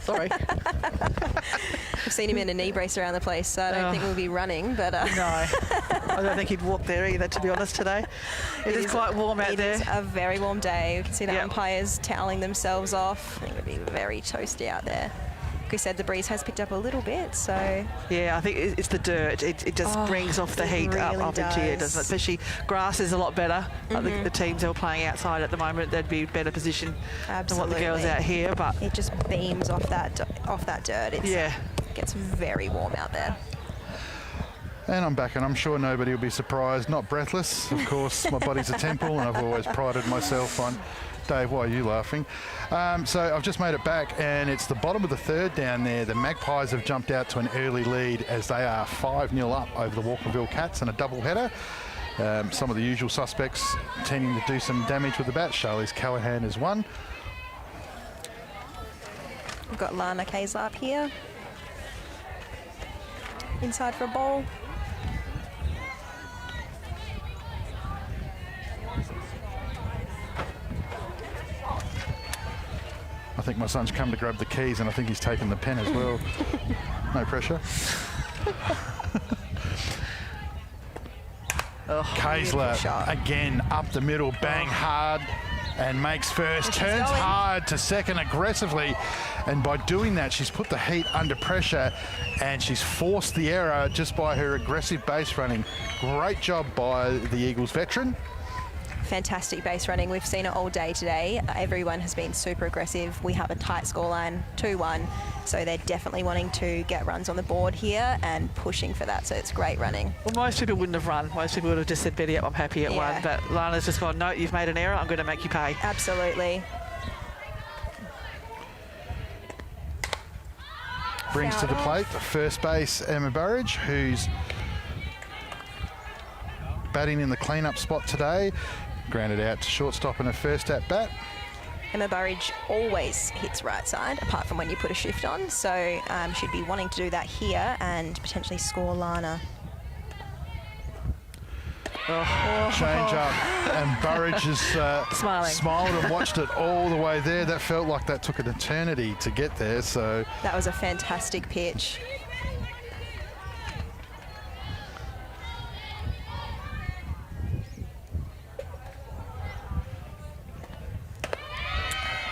Sorry. I've seen him in a knee brace around the place, so I don't think we'll be running. But No, I don't think he'd walk there either, to be honest, today. It is quite warm out there. It is a very warm day. You can see the umpires toweling themselves off. I think it'd be very toasty out there. Like we said, the breeze has picked up a little bit, so... Yeah, I think it's the dirt. It just brings off the heat really up into you, doesn't it? Especially grass is a lot better. I think the teams that are playing outside at the moment, they'd be in better position than what the girls out here. But it just beams off that dirt. It gets very warm out there. And I'm back, and I'm sure nobody will be surprised. Not breathless, of course. My body's a temple, and I've always prided myself on... Dave, why are you laughing? So I've just made it back, and it's the bottom of the third down there. The Magpies have jumped out to an early lead as they are 5-0 up over the Walkerville Cats in a double header. Some of the usual suspects tending to do some damage with the bat. Charlize Callahan is one. We've got Lana Kayser up here. Inside for a ball. I think my son's come to grab the keys, and I think he's taken the pen as well. No pressure. Kaysler again up the middle, bang hard, and makes first. Turns hard to second aggressively, and by doing that, she's put the Heat under pressure, and she's forced the error just by her aggressive base running. Great job by the Eagles veteran. Fantastic base running. We've seen it all day today. Everyone has been super aggressive. We have a tight scoreline, 2-1. So they're definitely wanting to get runs on the board here and pushing for that. So it's great running. Well, most people wouldn't have run. Most people would have just said, Betty, I'm happy at one. But Lana's just gone, no, you've made an error. I'm going to make you pay. Absolutely. Brings to the plate first base Emma Burridge, who's batting in the clean-up spot today. Grounded out to shortstop in her first at-bat. Emma Burridge always hits right side, apart from when you put a shift on. So she'd be wanting to do that here and potentially score Lana. Change up, and Burridge has smiled and watched it all the way there. That felt like that took an eternity to get there. So that was a fantastic pitch.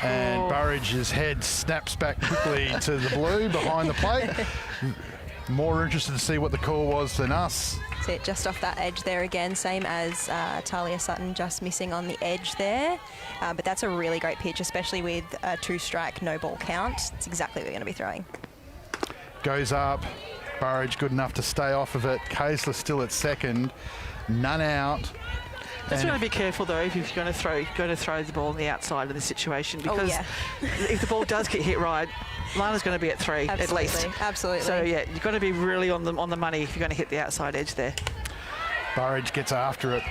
And Burridge's head snaps back quickly to the blue behind the plate. More interested to see what the call was than us. That's it, just off that edge there again, same as Talia Sutton, just missing on the edge there. But that's a really great pitch, especially with a 2-strike no ball count. It's exactly what we're going to be throwing. Goes up. Burridge good enough to stay off of it. Kaesler still at second. None out. Just want to be careful though if you're going to throw the ball on the outside of the situation, because if the ball does get hit right, Lana's going to be at 3 at least. Absolutely. So yeah, you've got to be really on the money if you're going to hit the outside edge there. Burridge gets after it.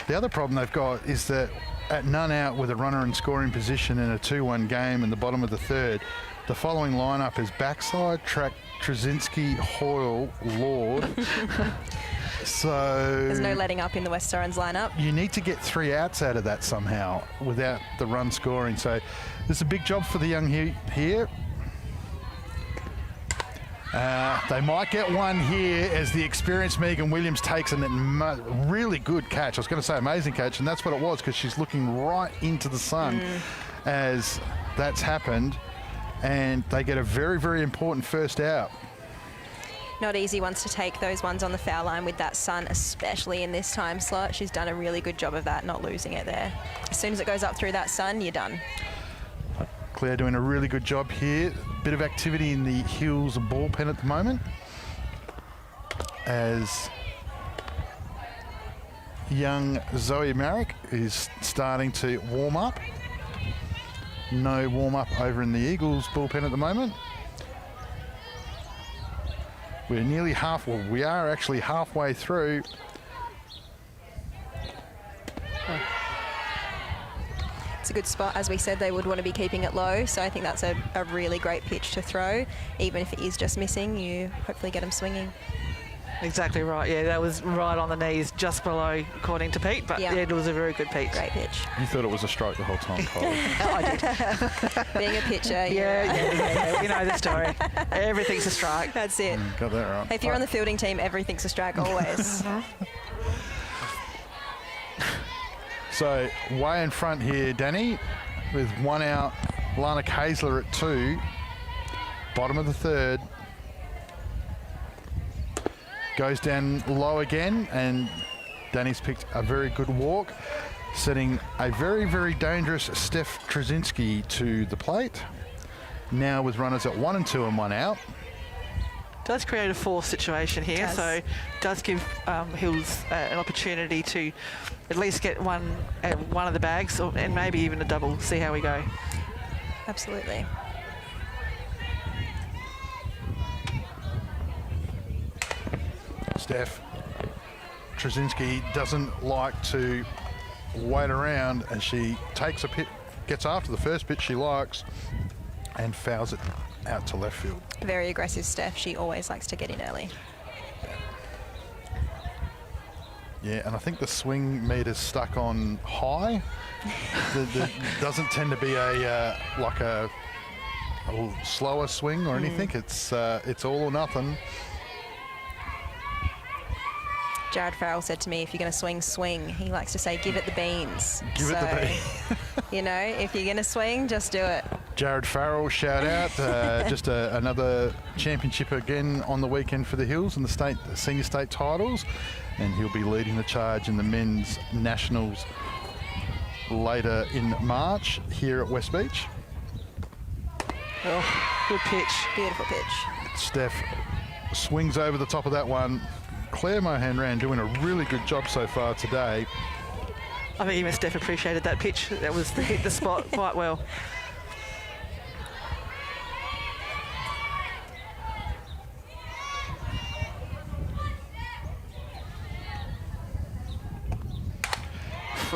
The other problem they've got is that at none out with a runner in scoring position in a 2-1 game in the bottom of the third, the following lineup is backside, Track, Trzynski, Hoyle, Lord. So there's no letting up in the West Torrens lineup. You need to get 3 outs out of that somehow without the run scoring. So there's a big job for the young here. They might get one here as the experienced Megan Williams takes a really good catch. I was going to say amazing catch, and that's what it was, because she's looking right into the sun as that's happened. And they get a very, very important first out. Not easy ones to take, those ones on the foul line with that sun, especially in this time slot. She's done a really good job of that, not losing it there. As soon as it goes up through that sun, you're done. Claire doing a really good job here. Bit of activity in the Hills bullpen at the moment, as young Zoe Marrick is starting to warm up. No warm up over in the Eagles bullpen at the moment. We're nearly we are actually halfway through. It's a good spot. As we said, they would want to be keeping it low, so I think that's a really great pitch to throw. Even if it is just missing, you hopefully get them swinging. Exactly right, yeah, that was right on the knees, just below, according to Pete, but yeah, it was a very good pitch. Great pitch. You thought it was a strike the whole time, Cole. I did. Being a pitcher, yeah, you know the story. Everything's a strike. That's it. Got that right. Hey, if you're on the fielding team, everything's a strike always. So way in front here, Danny, with 1 out. Lana Kaesler at 2. Bottom of the third. Goes down low again, and Danny's picked a very good walk, setting a very, very dangerous Steph Trzynski to the plate. Now with runners at 1 and 2 and 1 out. Does create a force situation here, so does give Hills an opportunity to at least get one of the bags, and maybe even a double. See how we go. Absolutely. Steph Trzynski doesn't like to wait around, and she takes a pitch, gets after the first pitch she likes, and fouls it out to left field. Very aggressive Steph. She always likes to get in early. Yeah, and I think the swing meter's stuck on high. There doesn't tend to be a like a slower swing or anything. It's all or nothing. Jared Farrell said to me, if you're going to swing, swing. He likes to say, give it the beans. Give it the beans. You know, if you're going to swing, just do it. Jared Farrell, shout out. Just another championship again on the weekend for the Hills in the senior state titles. And he'll be leading the charge in the men's nationals later in March here at West Beach. Oh, good pitch. Beautiful pitch. Steph swings over the top of that one. Claire Mohan-Rand doing a really good job so far today. I think even Steph appreciated that pitch. That was hit the spot quite well.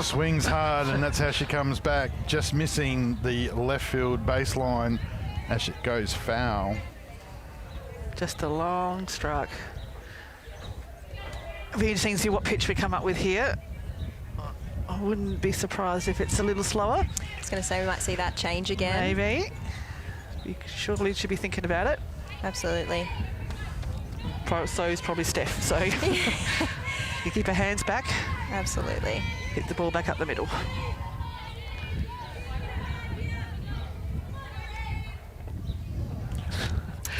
Swings hard, and that's how she comes back, just missing the left field baseline as it goes foul. Just a long strike. It'll be interesting to see what pitch we come up with here. I wouldn't be surprised if it's a little slower. I was going to say we might see that change again. Maybe. You surely should be thinking about it. Absolutely. So is probably Steph. So you keep her hands back. Absolutely. Hit the ball back up the middle.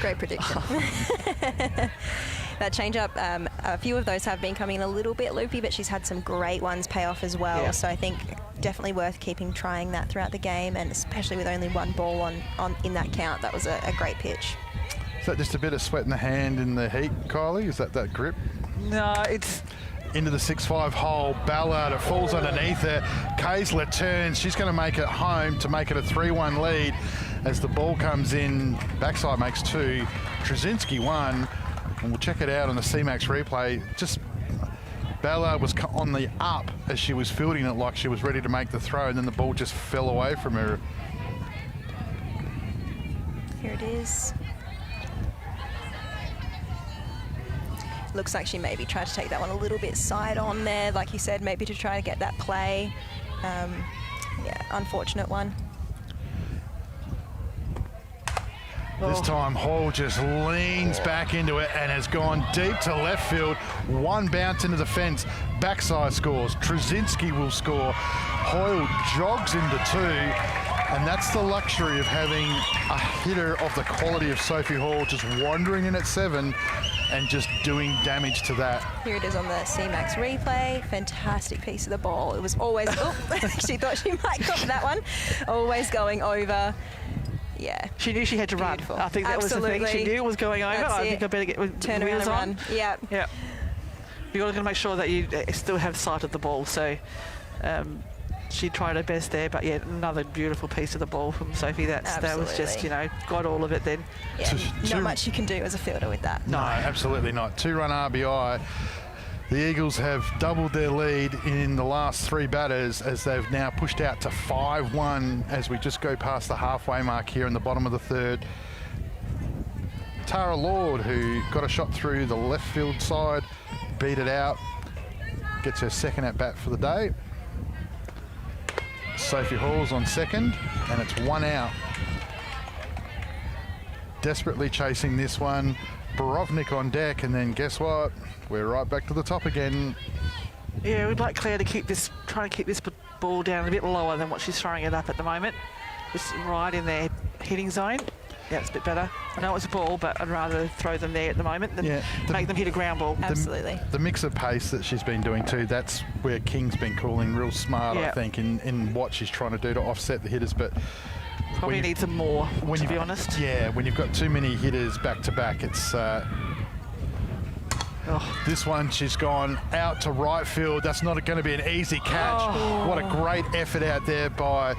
Great prediction. That change-up, a few of those have been coming in a little bit loopy, but she's had some great ones pay off as well. Yeah. So I think definitely worth trying that throughout the game, and especially with only one ball on in that count. That was a great pitch. Is that just a bit of sweat in the hand in the heat, Kylie? Is that grip? No, it's... Into the 6-5 hole, Ballard, it falls underneath her. Kaysler turns, she's going to make it home to make it a 3-1 lead as the ball comes in. Backside makes 2, Trzynski 1, and we'll check it out on the C-Max replay. Just Ballard was on the up as she was fielding it like she was ready to make the throw, and then the ball just fell away from her. Here it is. Looks like she maybe tried to take that one a little bit side on there, like you said, maybe to try to get that play. Yeah, unfortunate one. This time, Hall just leans back into it and has gone deep to left field. One bounce into the fence. Backside scores. Trzynski will score. Hoyle jogs into 2. And that's the luxury of having a hitter of the quality of Sophie Hall just wandering in at 7 and just doing damage to that. Here it is on the C-Max replay. Fantastic piece of the ball. It was always... oh, she thought she might got that one. Always going over. Yeah. She knew she had to Beautiful. run. I think that Absolutely. was the thing. She knew it was going over. That's I think I better get with turn the around wheels and on. run. Yeah. Yeah. You've got to make sure that you still have sight of the ball. So she tried her best there, but yeah, another beautiful piece of the ball from Sophie. That was just, got all of it then. Yeah, not much you can do as a fielder with that. No, absolutely not. 2-run RBI. The Eagles have doubled their lead in the last 3 batters as they've now pushed out to 5-1 as we just go past the halfway mark here in the bottom of the 3rd. Tara Lord, who got a shot through the left field side, beat it out, gets her 2nd at bat for the day. Sophie Hall's on 2nd, and it's 1 out. Desperately chasing this one. Borovnik on deck, and then guess what? We're right back to the top again. Yeah, we'd like Claire to try to keep this ball down a bit lower than what she's throwing it up at the moment. Just right in their hitting zone. Yeah, it's a bit better. I know it's a ball, but I'd rather throw them there at the moment than make them hit a ground ball. Absolutely. The mix of pace that she's been doing too, that's where King's been calling real smart, I think, in what she's trying to do to offset the hitters. But probably needs some more, to be honest. Yeah, when you've got too many hitters back to back, it's... This one, she's gone out to right field. That's not going to be an easy catch. What a great effort out there by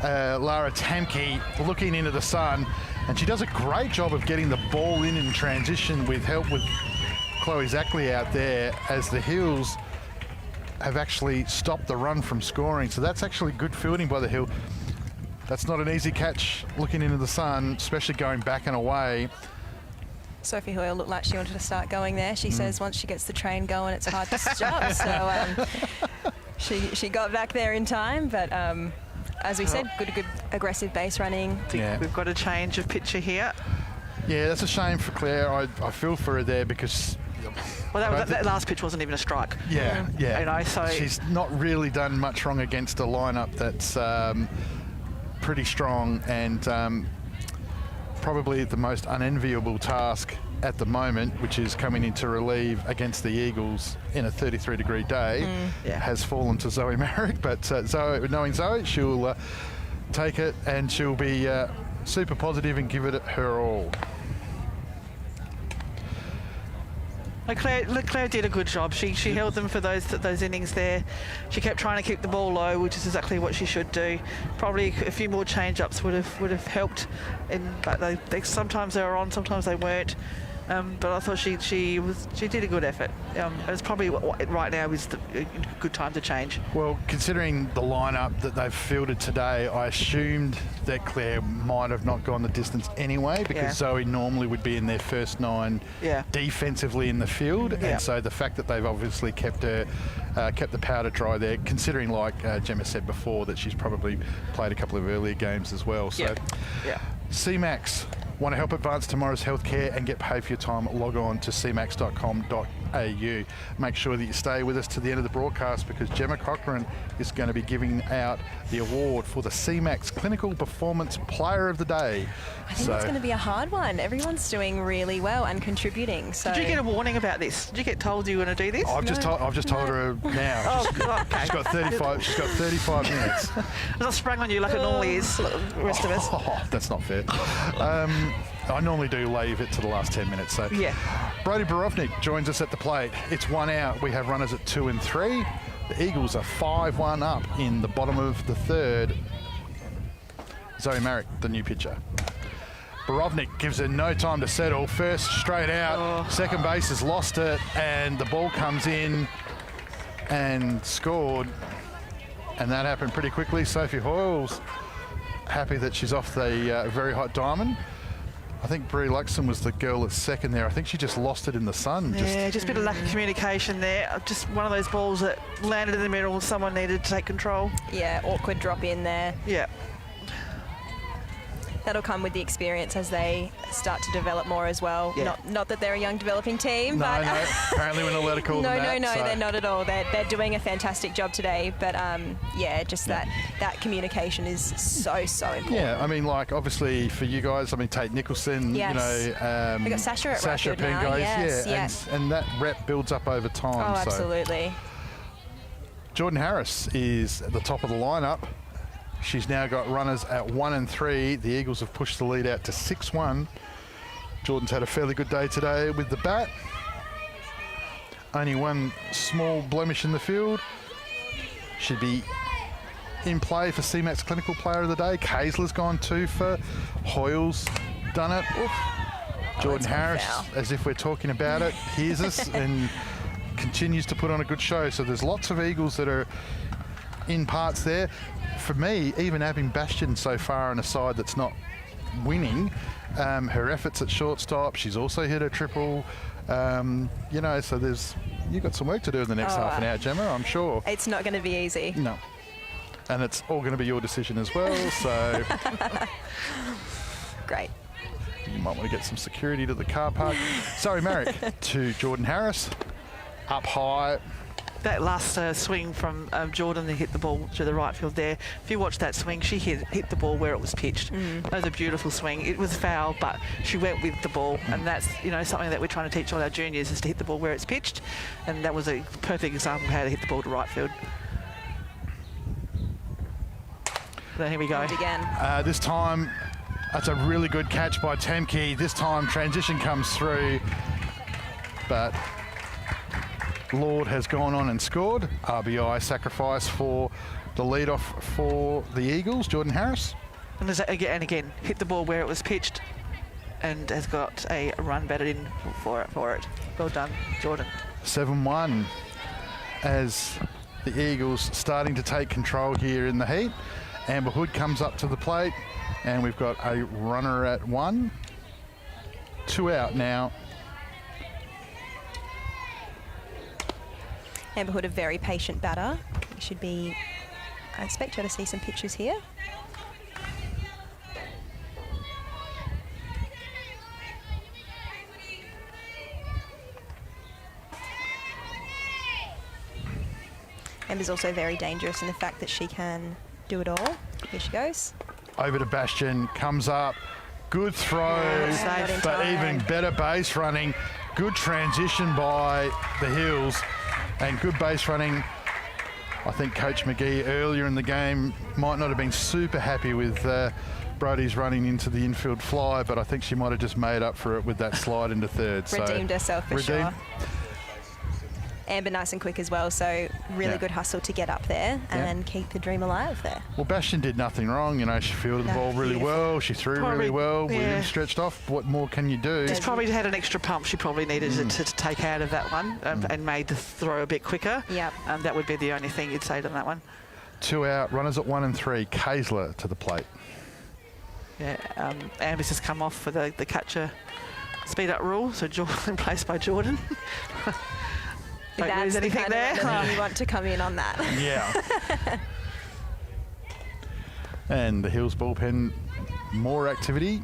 Lara Tamke, looking into the sun. And she does a great job of getting the ball in transition with help with Chloe Zackley out there as the Hills have actually stopped the run from scoring. So that's actually good fielding by the Hill. That's not an easy catch looking into the sun, especially going back and away. Sophie Hoyle looked like she wanted to start going there. She says once she gets the train going, it's hard to stop. So she got back there in time, but as we said, good aggressive base running. We've got a change of pitcher here. Yeah, that's a shame for Claire. I feel for her there because... Well, that last pitch wasn't even a strike. Yeah. So she's not really done much wrong against a lineup that's pretty strong and probably the most unenviable task at the moment, which is coming in to relieve against the Eagles in a 33-degree day, has fallen to Zoe Marrick. But Zoe, knowing Zoe, she'll take it and she'll be super positive and give it her all. Claire did a good job. She held them for those innings there. She kept trying to keep the ball low, which is exactly what she should do. Probably a few more change-ups would have helped. But sometimes they were on, sometimes they weren't. But I thought she did a good effort. It's probably right now is a good time to change. Well, considering the lineup that they've fielded today, I assumed that Claire might have not gone the distance anyway, because Zoe normally would be in their first 9 defensively in the field, and so the fact that they've obviously kept the powder dry there, considering like Gemma said before that she's probably played a couple of earlier games as well. So, CMAX. Want to help advance tomorrow's healthcare and get paid for your time? Log on to cmax.com.au. Make sure that you stay with us to the end of the broadcast, because Gemma Cochran is going to be giving out the award for the CMAX Clinical Performance Player of the Day. I think it's going to be a hard one. Everyone's doing really well and contributing. So did you get a warning about this? Did you get told you were going to do this? I've just told her now. She's got 35. She's got 35 minutes. It's not sprung on you like it normally is, like the rest of us. That's not fair. I normally do leave it to the last 10 minutes. So Brody Borovnik joins us at the plate. It's 1 out. We have runners at 2 and 3. The Eagles are 5-1 up in the bottom of the third. Zoe Marek, the new pitcher. Borovnik gives her no time to settle. First straight out. Second base has lost it, and the ball comes in and scored. And that happened pretty quickly. Sophie Hoyle's happy that she's off the very hot diamond. I think Brie Luxon was the girl at second there. I think she just lost it in the sun. Just a bit of lack of communication there. Just one of those balls that landed in the middle and someone needed to take control. Yeah, awkward drop in there. Yeah. That'll come with the experience as they start to develop more as well. Not that they're a young developing team, but apparently we're not allowed to call them that. No, they're not at all. They're doing a fantastic job today, but just that communication is so important. Yeah, I mean, like obviously for you guys, I mean Tate Nicholson, we got Sasha at right field now. Guys, and that rep builds up over time. Oh, absolutely. Jordan Harris is at the top of the lineup. She's now got runners at 1 and 3. The Eagles have pushed the lead out to 6-1. Jordan's had a fairly good day today with the bat. Only one small blemish in the field. Should be in play for CMAX Clinical Player of the Day. Kaysler's gone 2 for. Hoyle's done it. Jordan Harris, as if we're talking about it, hears us and continues to put on a good show. So there's lots of Eagles that are in parts there. For me, even having Bastion so far on a side that's not winning, her efforts at shortstop, she's also hit a triple. So you've got some work to do in the next half an hour, Gemma, I'm sure. It's not going to be easy. No. And it's all going to be your decision as well, so... Great. You might want to get some security to the car park. Zoe Marek to Jordan Harris. Up high. That last swing from Jordan that hit the ball to the right field there. If you watch that swing, she hit the ball where it was pitched. That was a beautiful swing. It was foul, but she went with the ball, and that's something that we're trying to teach all our juniors is to hit the ball where it's pitched, and that was a perfect example of how to hit the ball to right field. Then here we go. Again. This time, that's a really good catch by Temke. This time, transition comes through, but Lord has gone on and scored. RBI sacrifice for the leadoff for the Eagles, Jordan Harris. And again, hit the ball where it was pitched and has got a run batted in for it. Well done, Jordan. 7-1 as the Eagles starting to take control here in the heat. Amber Hood comes up to the plate and we've got a runner at 1. 2 out now. Amber Hood, a very patient batter. I expect her to see some pitches here. Amber's also very dangerous in the fact that she can do it all. Here she goes. Over to Bastion, comes up. Good throw, but even better base running. Good transition by the Hills. And good base running. I think Coach McGee earlier in the game might not have been super happy with Brodie's running into the infield fly, but I think she might have just made up for it with that slide into third. Redeemed herself for sure. Amber nice and quick as well, so really good hustle to get up there and keep the dream alive there. Well, Bastion did nothing wrong. You know, she fielded the ball really well. She threw really well. William stretched off. What more can you do? She's probably had an extra pump she probably needed to take out of that one and made the throw a bit quicker. Yep. That would be the only thing you'd say to that one. 2 out, runners at 1 and 3. Kaysler to the plate. Yeah, Amber's just come off for the catcher speed up rule, so Jordan placed by Jordan. Don't That's lose anything there. You want to come in on that. Yeah. And the Hills bullpen, more activity.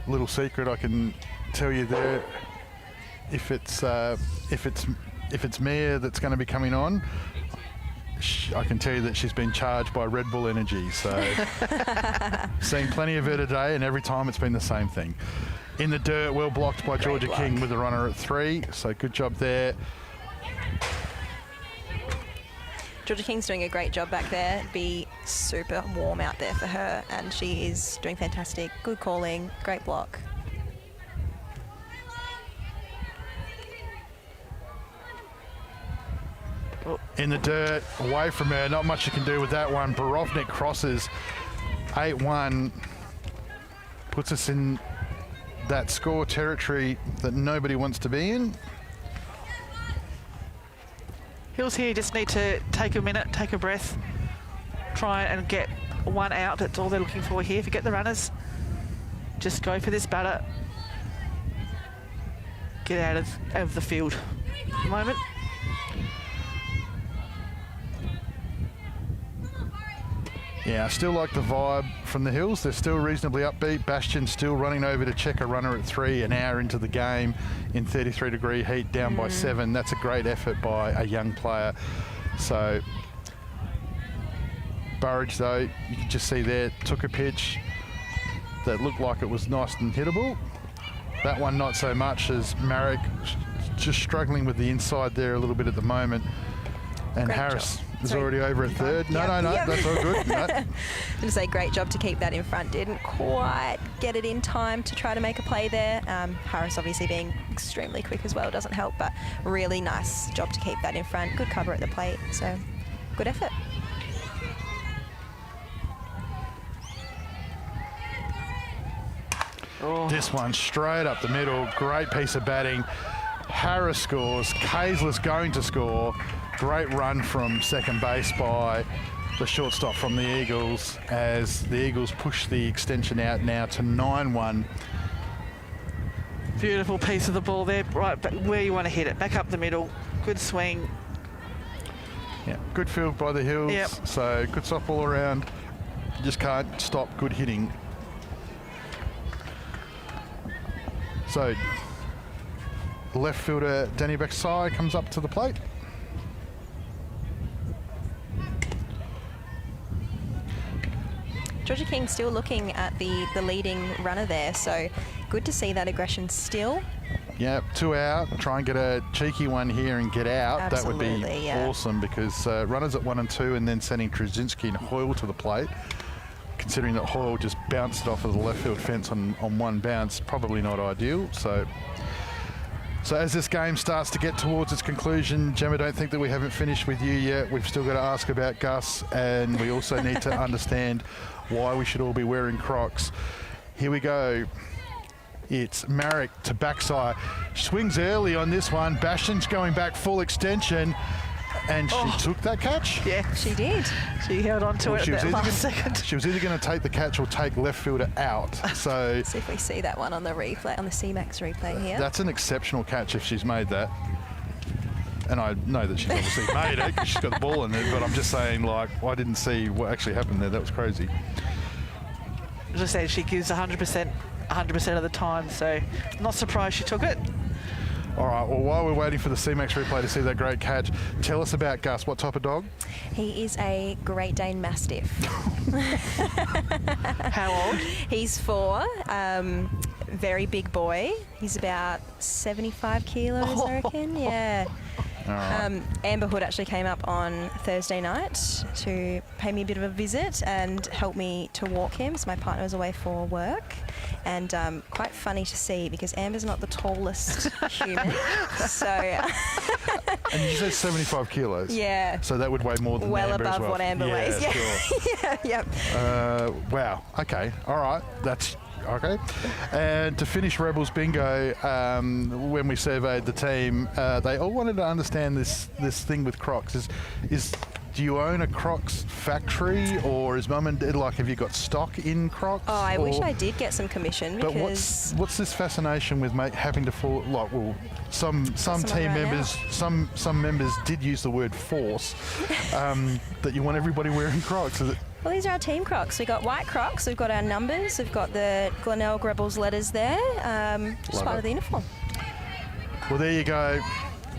Little secret I can tell you there. If it's Mia that's going to be coming on, I can tell you that she's been charged by Red Bull Energy. So seen plenty of her today, and every time it's been the same thing. In the dirt, well blocked by Georgia King with the runner at 3. So good job there. Georgia King's doing a great job back there. It'd be super warm out there for her, and she is doing fantastic. Good calling, great block. In the dirt, away from her, not much you can do with that one. Borovnik crosses 8-1, puts us in that score territory that nobody wants to be in. Hills here just need to take a minute, take a breath, try and get 1 out. That's all they're looking for here. Forget the runners. Just go for this batter. Get out of the field at the moment. Yeah, I still like the vibe from the Hills. They're still reasonably upbeat. Bastion still running over to check a runner at 3 an hour into the game in 33-degree heat, down by 7. That's a great effort by a young player. So Burridge, though, you can just see there, took a pitch that looked like it was nice and hittable. That one not so much, as Marek just struggling with the inside there a little bit at the moment. And Great Harris job. is Sorry. already over at 3rd. No, that's all good. No. I'm going to say great job to keep that in front. Didn't quite get it in time to try to make a play there. Harris obviously being extremely quick as well doesn't help, but really nice job to keep that in front. Good cover at the plate, so good effort. This one straight up the middle. Great piece of batting. Harris scores. Kaysler's going to score. Great run from second base by the shortstop from the Eagles, as the Eagles push the extension out now to 9-1. Beautiful piece of the ball there, right but where you want to hit it. Back up the middle. Good swing. Yeah, good field by the Hills. Yep. So good softball around. You just can't stop good hitting. So left fielder Danny Beksai comes up to the plate. Georgia King still looking at the leading runner there, so good to see that aggression still. Yeah, 2 out. Try and get a cheeky one here and get out. Absolutely, that would be awesome, because runners at 1 and 2, and then sending Trzynski and Hoyle to the plate. Considering that Hoyle just bounced it off of the left field fence on one bounce, probably not ideal. So as this game starts to get towards its conclusion, Gemma, don't think that we haven't finished with you yet. We've still got to ask about Gus, and we also need to understand why we should all be wearing Crocs. Here we go. It's Marek to backside. Swings early on this one. Bastion's going back full extension, and she took that catch. Yeah, She did. she held on to it at that last second. She was either going to take the catch or take left fielder out. So See if we see that one on the replay, on the C-Max replay here. that's an exceptional catch if she's made that. And I know that she's obviously made it because she's got the ball in it, but I'm just saying, like, I didn't see what actually happened there. That was crazy. As I said, she gives 100% of the time, so not surprised she took it. All right, well, while we're waiting for the C-Max replay to see that great catch, tell us about Gus. What type of dog? He is a Great Dane Mastiff. How old? He's 4, very big boy. He's about 75 kilos, I reckon, yeah. Amber Hood actually came up on Thursday night to pay me a bit of a visit and help me to walk him, so my partner was away for work. And quite funny to see because Amber's not the tallest human. So. And you said 75 kilos. Yeah. So that would weigh more than well Amber above as well. what Amber weighs. Yeah. Sure. Yep. Wow. Okay. All right. That's okay. And to finish Rebels Bingo, when we surveyed the team, they all wanted to understand this thing with Crocs. Do you own a Crocs factory, or is Mum and Dad, like, have you got stock in Crocs? Oh, I wish I did get some commission because. But what's this fascination with having to fall? Like, well, some team members, some members did use the word force. That you want everybody wearing Crocs. Is it? Well, these are our team Crocs. We've got white Crocs, we've got our numbers, we've got the Glenelg Rebels letters there. Just part of the uniform. Well, there you go.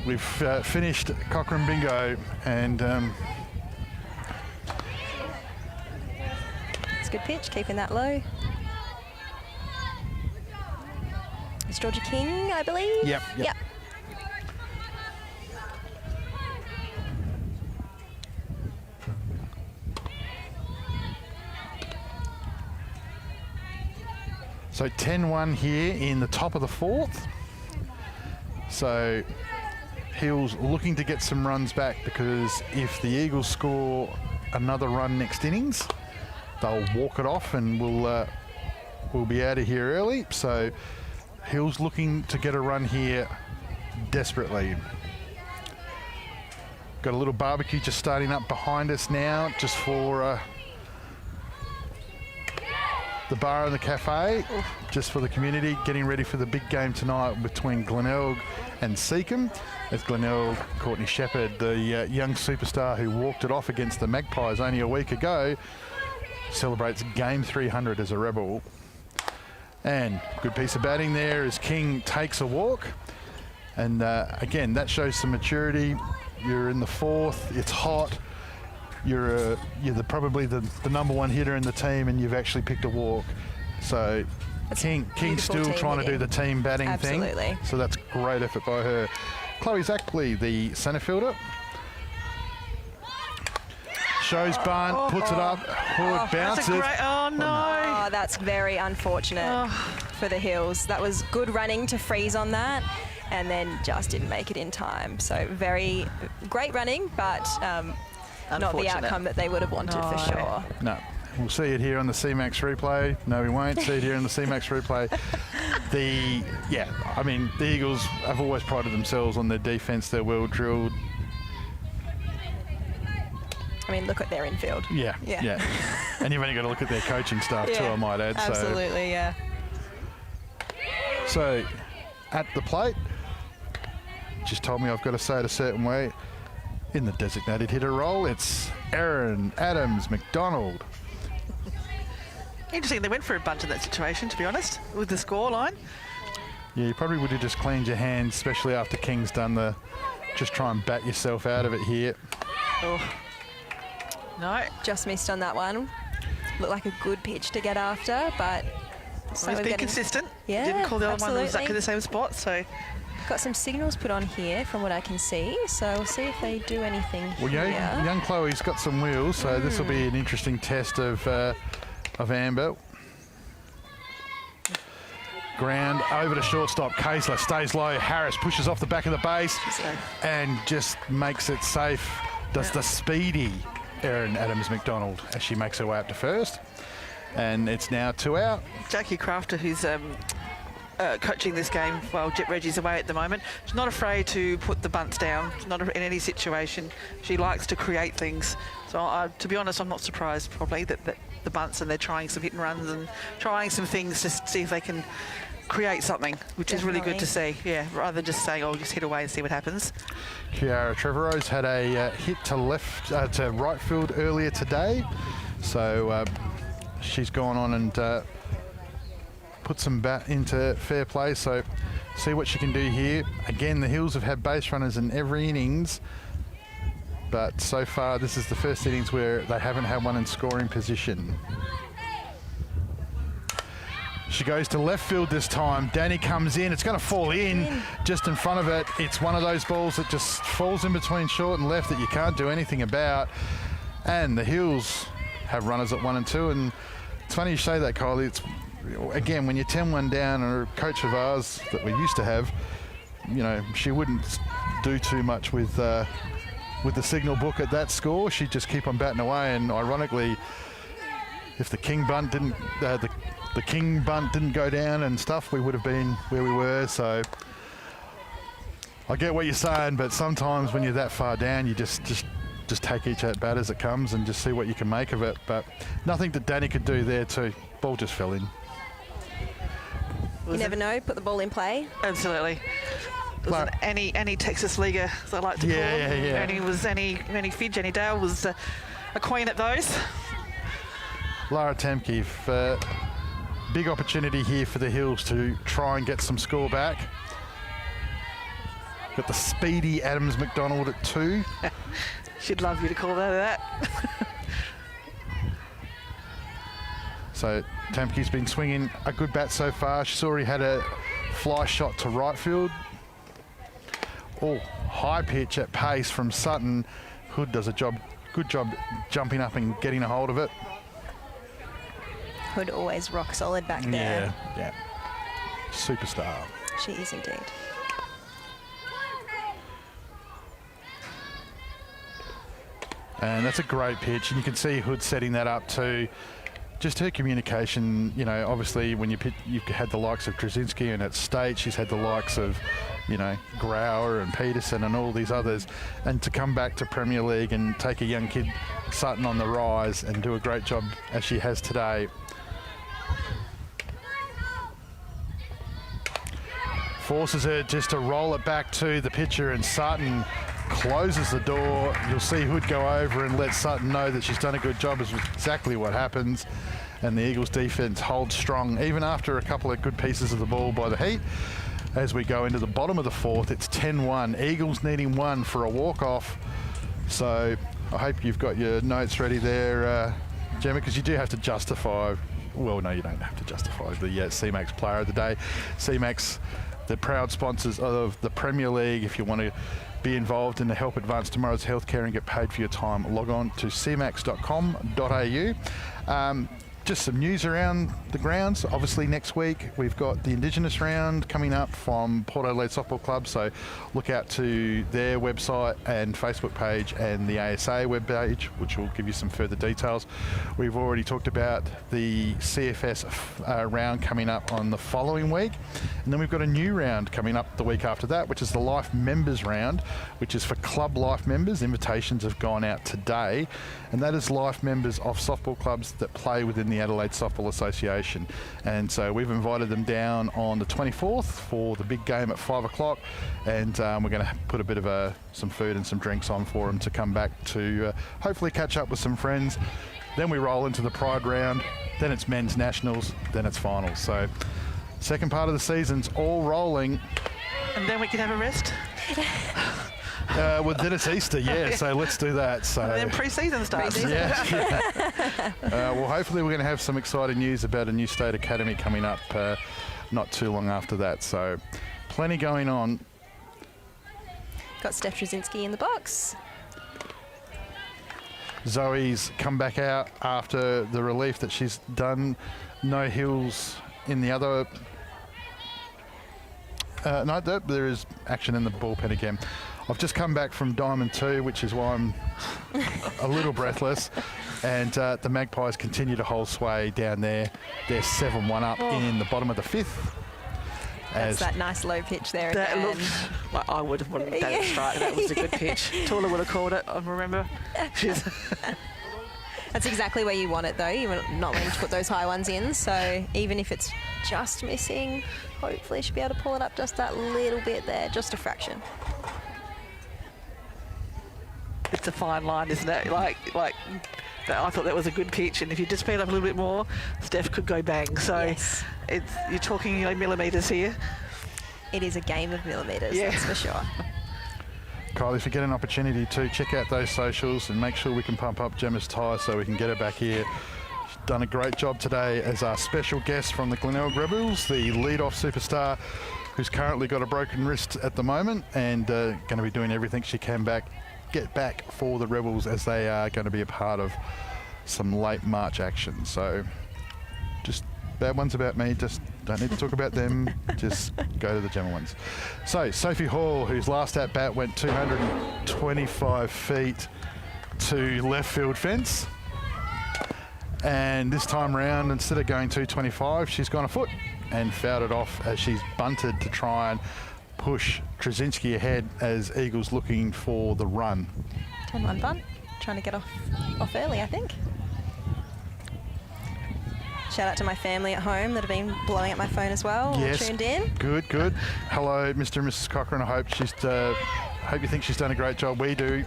We've finished Cochrane Bingo, and it's a good pitch, keeping that low. It's Georgia King, I believe. Yep. So 10-1 here in the top of the fourth. So Hills looking to get some runs back, because if the Eagles score another run next innings, they'll walk it off and we'll be out of here early. So Hills looking to get a run here desperately. Got a little barbecue just starting up behind us now, just for the bar and the cafe, just for the community, getting ready for the big game tonight between Glenelg and Seacombe. As Glenelg, Courtney Shepherd, the young superstar who walked it off against the Magpies only a week ago, celebrates game 300 as a Rebel. And good piece of batting there as King takes a walk. And again, that shows some maturity. You're in the fourth, it's hot. You're probably the number one hitter in the team, and you've actually picked a walk. So King's still trying to do the team batting thing. So that's great effort by her. Chloe Zackley, the centre fielder. Shows bunt, puts it up, it bounces. Oh, no. Oh, that's very unfortunate for the Hills. That was good running to freeze on that, and then just didn't make it in time. So very great running, but not the outcome that they would have wanted for sure. No. We'll see it here on the C-Max replay. No, we won't see it here on the C-Max replay. The Eagles have always prided themselves on their defence. They're well drilled. I mean, look at their infield. Yeah. And you've only got to look at their coaching staff too, I might add. Absolutely, yeah. So, at the plate, just told me I've got to say it a certain way. In the designated hitter role, it's Erin Adams McDonald. Interesting, they went for a bunch in that situation, to be honest, with the scoreline. Yeah, you probably would have just cleaned your hands, especially after King's done the just try and bat yourself out of it here. Oh. No. Just missed on that one. Looked like a good pitch to get after, but... Well, he's been consistent. Yeah, didn't call the other absolutely. one exactly the same spot, so... Got some signals put on here from what I can see, so we'll see if they do anything here. Young Chloe's got some wheels, so this will be an interesting test of Amber. Ground over to shortstop. Casler stays low. Harris pushes off the back of the base and just makes it safe. Does the speedy Erin Adams McDonald as she makes her way up to first. And it's now 2 out. Jackie Crafter, who's coaching this game while Reggie's away at the moment, she's not afraid to put the bunts down. She's not in any situation. She likes to create things. So to be honest, I'm not surprised probably that the bunts, and they're trying some hit and runs and trying some things to see if they can create something, which is really good to see. Yeah, rather than just saying, oh, just hit away and see what happens. Kiara Trevorrow's had a hit to right field earlier today. So she's gone on and put some bat into fair play. So see what she can do here. Again, the Hills have had base runners in every innings, but so far this is the first innings where they haven't had one in scoring position. She goes to left field this time. Danny comes in. It's going to fall in just in front of it. It's one of those balls that just falls in between short and left that you can't do anything about. And the Hills have runners at 1 and 2. And it's funny you say that, Kylie. again, when you're 10-1 down, and a coach of ours that we used to have, you know, she wouldn't do too much with the signal book at that score. She'd just keep on batting away, and ironically, if the king bunt didn't the king bunt didn't go down and stuff, we would have been where we were. So I get what you're saying, but sometimes when you're that far down, you just take each at bat as it comes and just see what you can make of it. But nothing that Danny could do there too. Ball just fell in. You never know. Put the ball in play. Absolutely. It was any Texas leaguer, as I like to call him. Yeah. Any Fidge, any Dale was a queen at those. Lara Temke, big opportunity here for the Hills to try and get some score back. Got the speedy Adams McDonald at 2. She'd love you to call that. So Temke's been swinging a good bat so far. She's already had a fly shot to right field. Oh, high pitch at pace from Sutton. Hood does good job jumping up and getting a hold of it. Hood always rock solid back there. Yeah. Superstar. She is indeed. And that's a great pitch, and you can see Hood setting that up too. Just her communication, you know, obviously when you've had the likes of Krasinski, and at state she's had the likes of, you know, Grauer and Peterson and all these others, and to come back to Premier League and take a young kid, Sutton, on the rise and do a great job as she has today. Forces her just to roll it back to the pitcher, and Sutton closes the door. You'll see Hood go over and let Sutton know that she's done a good job, is exactly what happens. And the Eagles defence holds strong, even after a couple of good pieces of the ball by the Heat. As we go into the bottom of the 4th, it's 10-1. Eagles needing 1 for a walk-off. So I hope you've got your notes ready there, Gemma, because you do have to justify, well, no, you don't have to justify the CMAX Player of the Day. CMAX, the proud sponsors of the Premier League. If you want to be involved in the Help Advance Tomorrow's Healthcare and get paid for your time, log on to cmax.com.au. Just some news around the grounds. Obviously next week we've got the Indigenous round coming up from Port Adelaide Softball Club, so look out to their website and Facebook page and the ASA webpage, which will give you some further details. We've already talked about the CFS round coming up on the following week, and then we've got a new round coming up the week after that, which is the Life Members round, which is for club life members. Invitations have gone out today, and that is life members of softball clubs that play within the Adelaide Softball Association. And so we've invited them down on the 24th for the big game at 5 o'clock, and we're going to put a bit of some food and some drinks on for them to come back to hopefully catch up with some friends. Then we roll into the Pride round, then it's men's nationals, then it's finals. So second part of the season's all rolling. And then we can have a rest. Well, then it's Easter, yeah, so let's do that. So And then pre-season starts. Well, hopefully we're going to have some exciting news about a new state academy coming up not too long after that. So plenty going on. Got Steph Trzynski in the box. Zoe's come back out after the relief that she's done. No Hills in the other. No, there is action in the bullpen again. I've just come back from Diamond 2, which is why I'm a little breathless. And the Magpies continue to hold sway down there. They're 7-1 up in the bottom of the 5th. That's that nice low pitch there That again. looked like I would have wanted that strike. That was a good pitch. Tula would have called it, I remember. That's exactly where you want it, though. You're not wanting to put those high ones in. So even if it's just missing, hopefully she'll be able to pull it up just that little bit there, just a fraction. It's a fine line, isn't it? Like I thought that was a good pitch, and if you just speed up a little bit more, Steph could go bang. So Yes. you're talking millimetres here. It is a game of millimetres, Yeah. that's for sure. Kylie, if you get an opportunity to check out those socials and make sure we can pump up Gemma's tyre so we can get her back here. She's done a great job today as our special guest from the Glenelg Rebels, the lead-off superstar who's currently got a broken wrist at the moment, and going to be doing everything she can get back for the Rebels, as they are going to be a part of some late March action. So just bad ones about me. Just don't need to talk about them. Just go to the Gemma ones. So Sophie Hall, whose last at bat went 225 feet to left field fence. And this time round, instead of going 225, she's gone a foot and fouled it off as she's bunted to try and push Trzynski ahead as Eagles looking for the run. 10-1 bunt, trying to get off early, I think. Shout out to my family at home that have been blowing up my phone as well. Yes, tuned in. Good. Hello, Mr. and Mrs. Cochran. I hope you think she's done a great job. We do.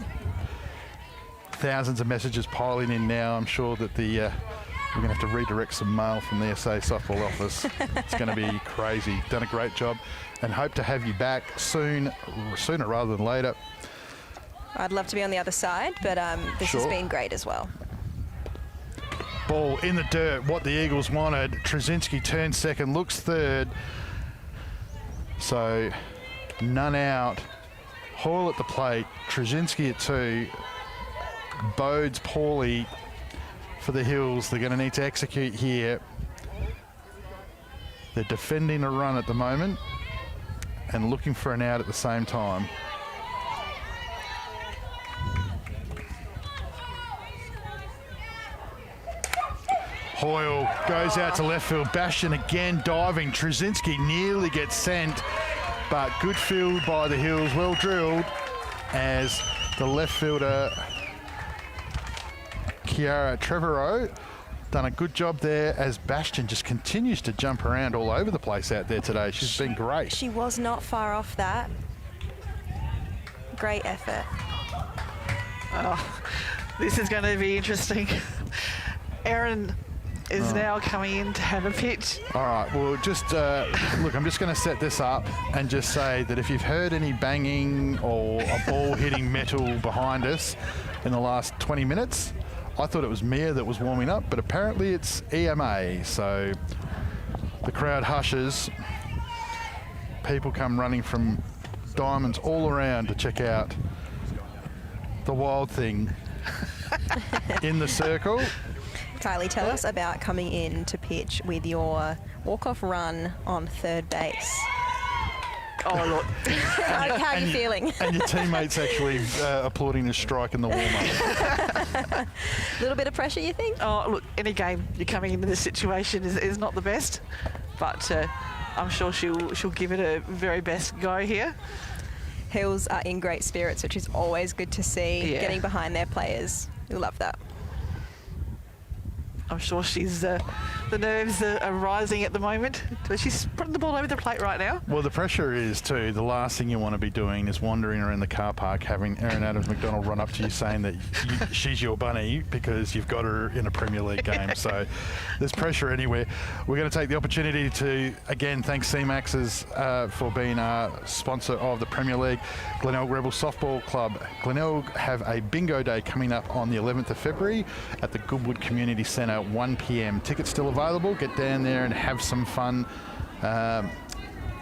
Thousands of messages piling in now. I'm sure that we're going to have to redirect some mail from the SA softball office. It's going to be crazy. Done a great job, and hope to have you back sooner rather than later. I'd love to be on the other side, but this Sure. has been great as well. Ball in the dirt, what the Eagles wanted. Trzynski turns second, looks third. So none out. Hall at the plate, Trzynski at 2. Bodes poorly for the Hills. They're going to need to execute here. They're defending a run at the moment and looking for an out at the same time. Hoyle goes out to left field. Bastion again diving. Trzynski nearly gets sent, but good field by the Hills. Well drilled as the left fielder Kiara Trevorrow done a good job there as Bastion just continues to jump around all over the place out there today. She's been great. She was not far off that. Great effort. Oh, this is going to be interesting. Erin is now coming in to have a pitch. All right, well, just look, I'm just going to set this up and just say that if you've heard any banging or a ball hitting metal behind us in the last 20 minutes, I thought it was Mia that was warming up, but apparently it's EMA. So the crowd hushes. People come running from diamonds all around to check out the wild thing in the circle. Kylie, tell us about coming in to pitch with your walk-off run on third base. Oh, look. How are you feeling? And your teammates actually applauding his strike in the warm-up. A little bit of pressure, you think? Oh, look, any game you're coming into this situation is not the best, but I'm sure she'll give it a very best go here. Hills are in great spirits, which is always good to see. Yeah. Getting behind their players. We love that. I'm sure the nerves are rising at the moment. But she's putting the ball over the plate right now. Well, the pressure is too, the last thing you want to be doing is wandering around the car park having Erin Adams-McDonald run up to you saying that she's your bunny because you've got her in a Premier League game. So there's pressure anywhere. We're going to take the opportunity to, again, thank CMAXs for being our sponsor of the Premier League. Glenelg Rebels Softball Club. Glenelg have a bingo day coming up on the 11th of February at the Goodwood Community Centre, 1 p.m. Tickets still available. Get down there and have some fun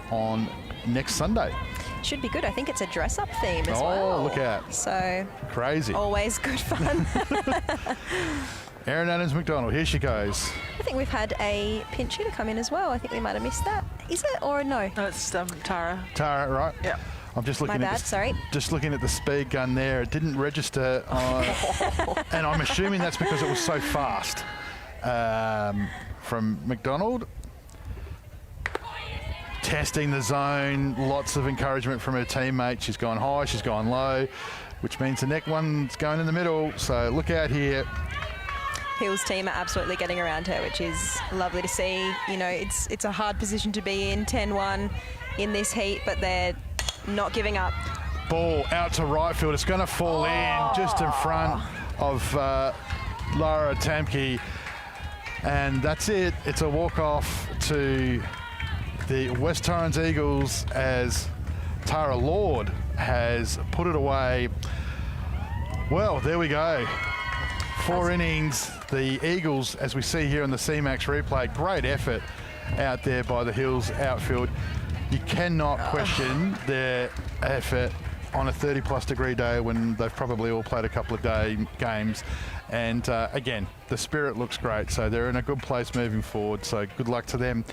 on next Sunday. Should be good. I think it's a dress-up theme as well. Oh, look out. So crazy. always good fun. Erin Adams-McDonald, here she goes. I think we've had a pinch hitter come in as well. I think we might have missed that. Is it or no? No, it's Tara. Tara, right? Yeah. I'm just looking My at bad, sorry. Just looking at the speed gun there. It didn't register on, and I'm assuming that's because it was so fast. From McDonald. Testing the zone, lots of encouragement from her teammate. She's gone high, she's gone low, which means the next one's going in the middle. So look out here. Hill's team are absolutely getting around her, which is lovely to see. You know, it's a hard position to be in, 10-1 in this heat, but they're not giving up. Ball out to right field. It's going to fall in just in front of Lara Tamke. And that's it. It's a walk-off to the West Torrens Eagles as Tara Lord has put it away. Well, there we go. 4 innings. The Eagles, as we see here on the CMAX replay, great effort out there by the Hills outfield. You cannot question their effort on a 30-plus degree day when they've probably all played a couple of games. And again, the spirit looks great. So they're in a good place moving forward. So good luck to them.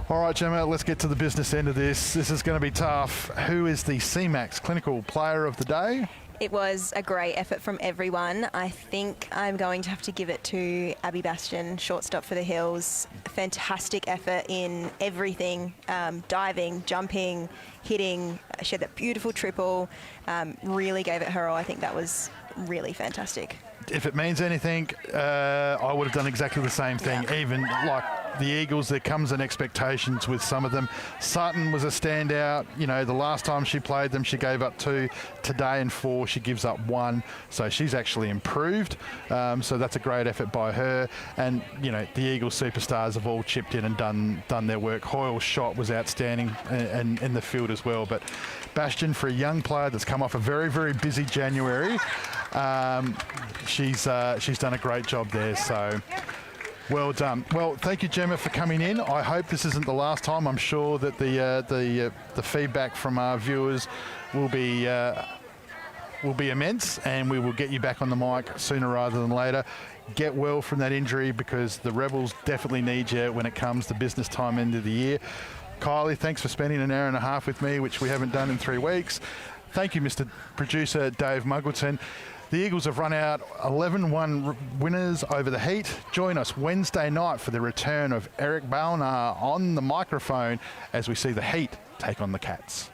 All right, Gemma, let's get to the business end of this. This is going to be tough. Who is the CMAX Clinical Player of the Day? It was a great effort from everyone. I think I'm going to have to give it to Abby Bastion, shortstop for the Hills. Fantastic effort in everything, diving, jumping, hitting. She had that beautiful triple, really gave it her all. I think that was really fantastic. If it means anything, I would have done exactly the same thing. Yeah. Even like the Eagles, there comes an expectations with some of them. Sutton was a standout. You know, the last time she played them, she gave up 2. Today in 4, she gives up 1. So she's actually improved. So that's a great effort by her. And, you know, the Eagles superstars have all chipped in and done their work. Hoyle's shot was outstanding and in the field as well. But Bastion, for a young player that's come off a very, very busy January, she's done a great job there. So well done. Well, thank you, Gemma, for coming in. I hope this isn't the last time. I'm sure that the feedback from our viewers will be immense, and we will get you back on the mic sooner rather than later. Get well from that injury, because the Rebels definitely need you when it comes to business time end of the year. Kylie, thanks for spending an hour and a half with me, which we haven't done in 3 weeks. Thank you, Mr. Producer Dave Muggleton. The Eagles have run out 11-1 winners over the Heat. Join us Wednesday night for the return of Eric Balnar on the microphone as we see the Heat take on the Cats.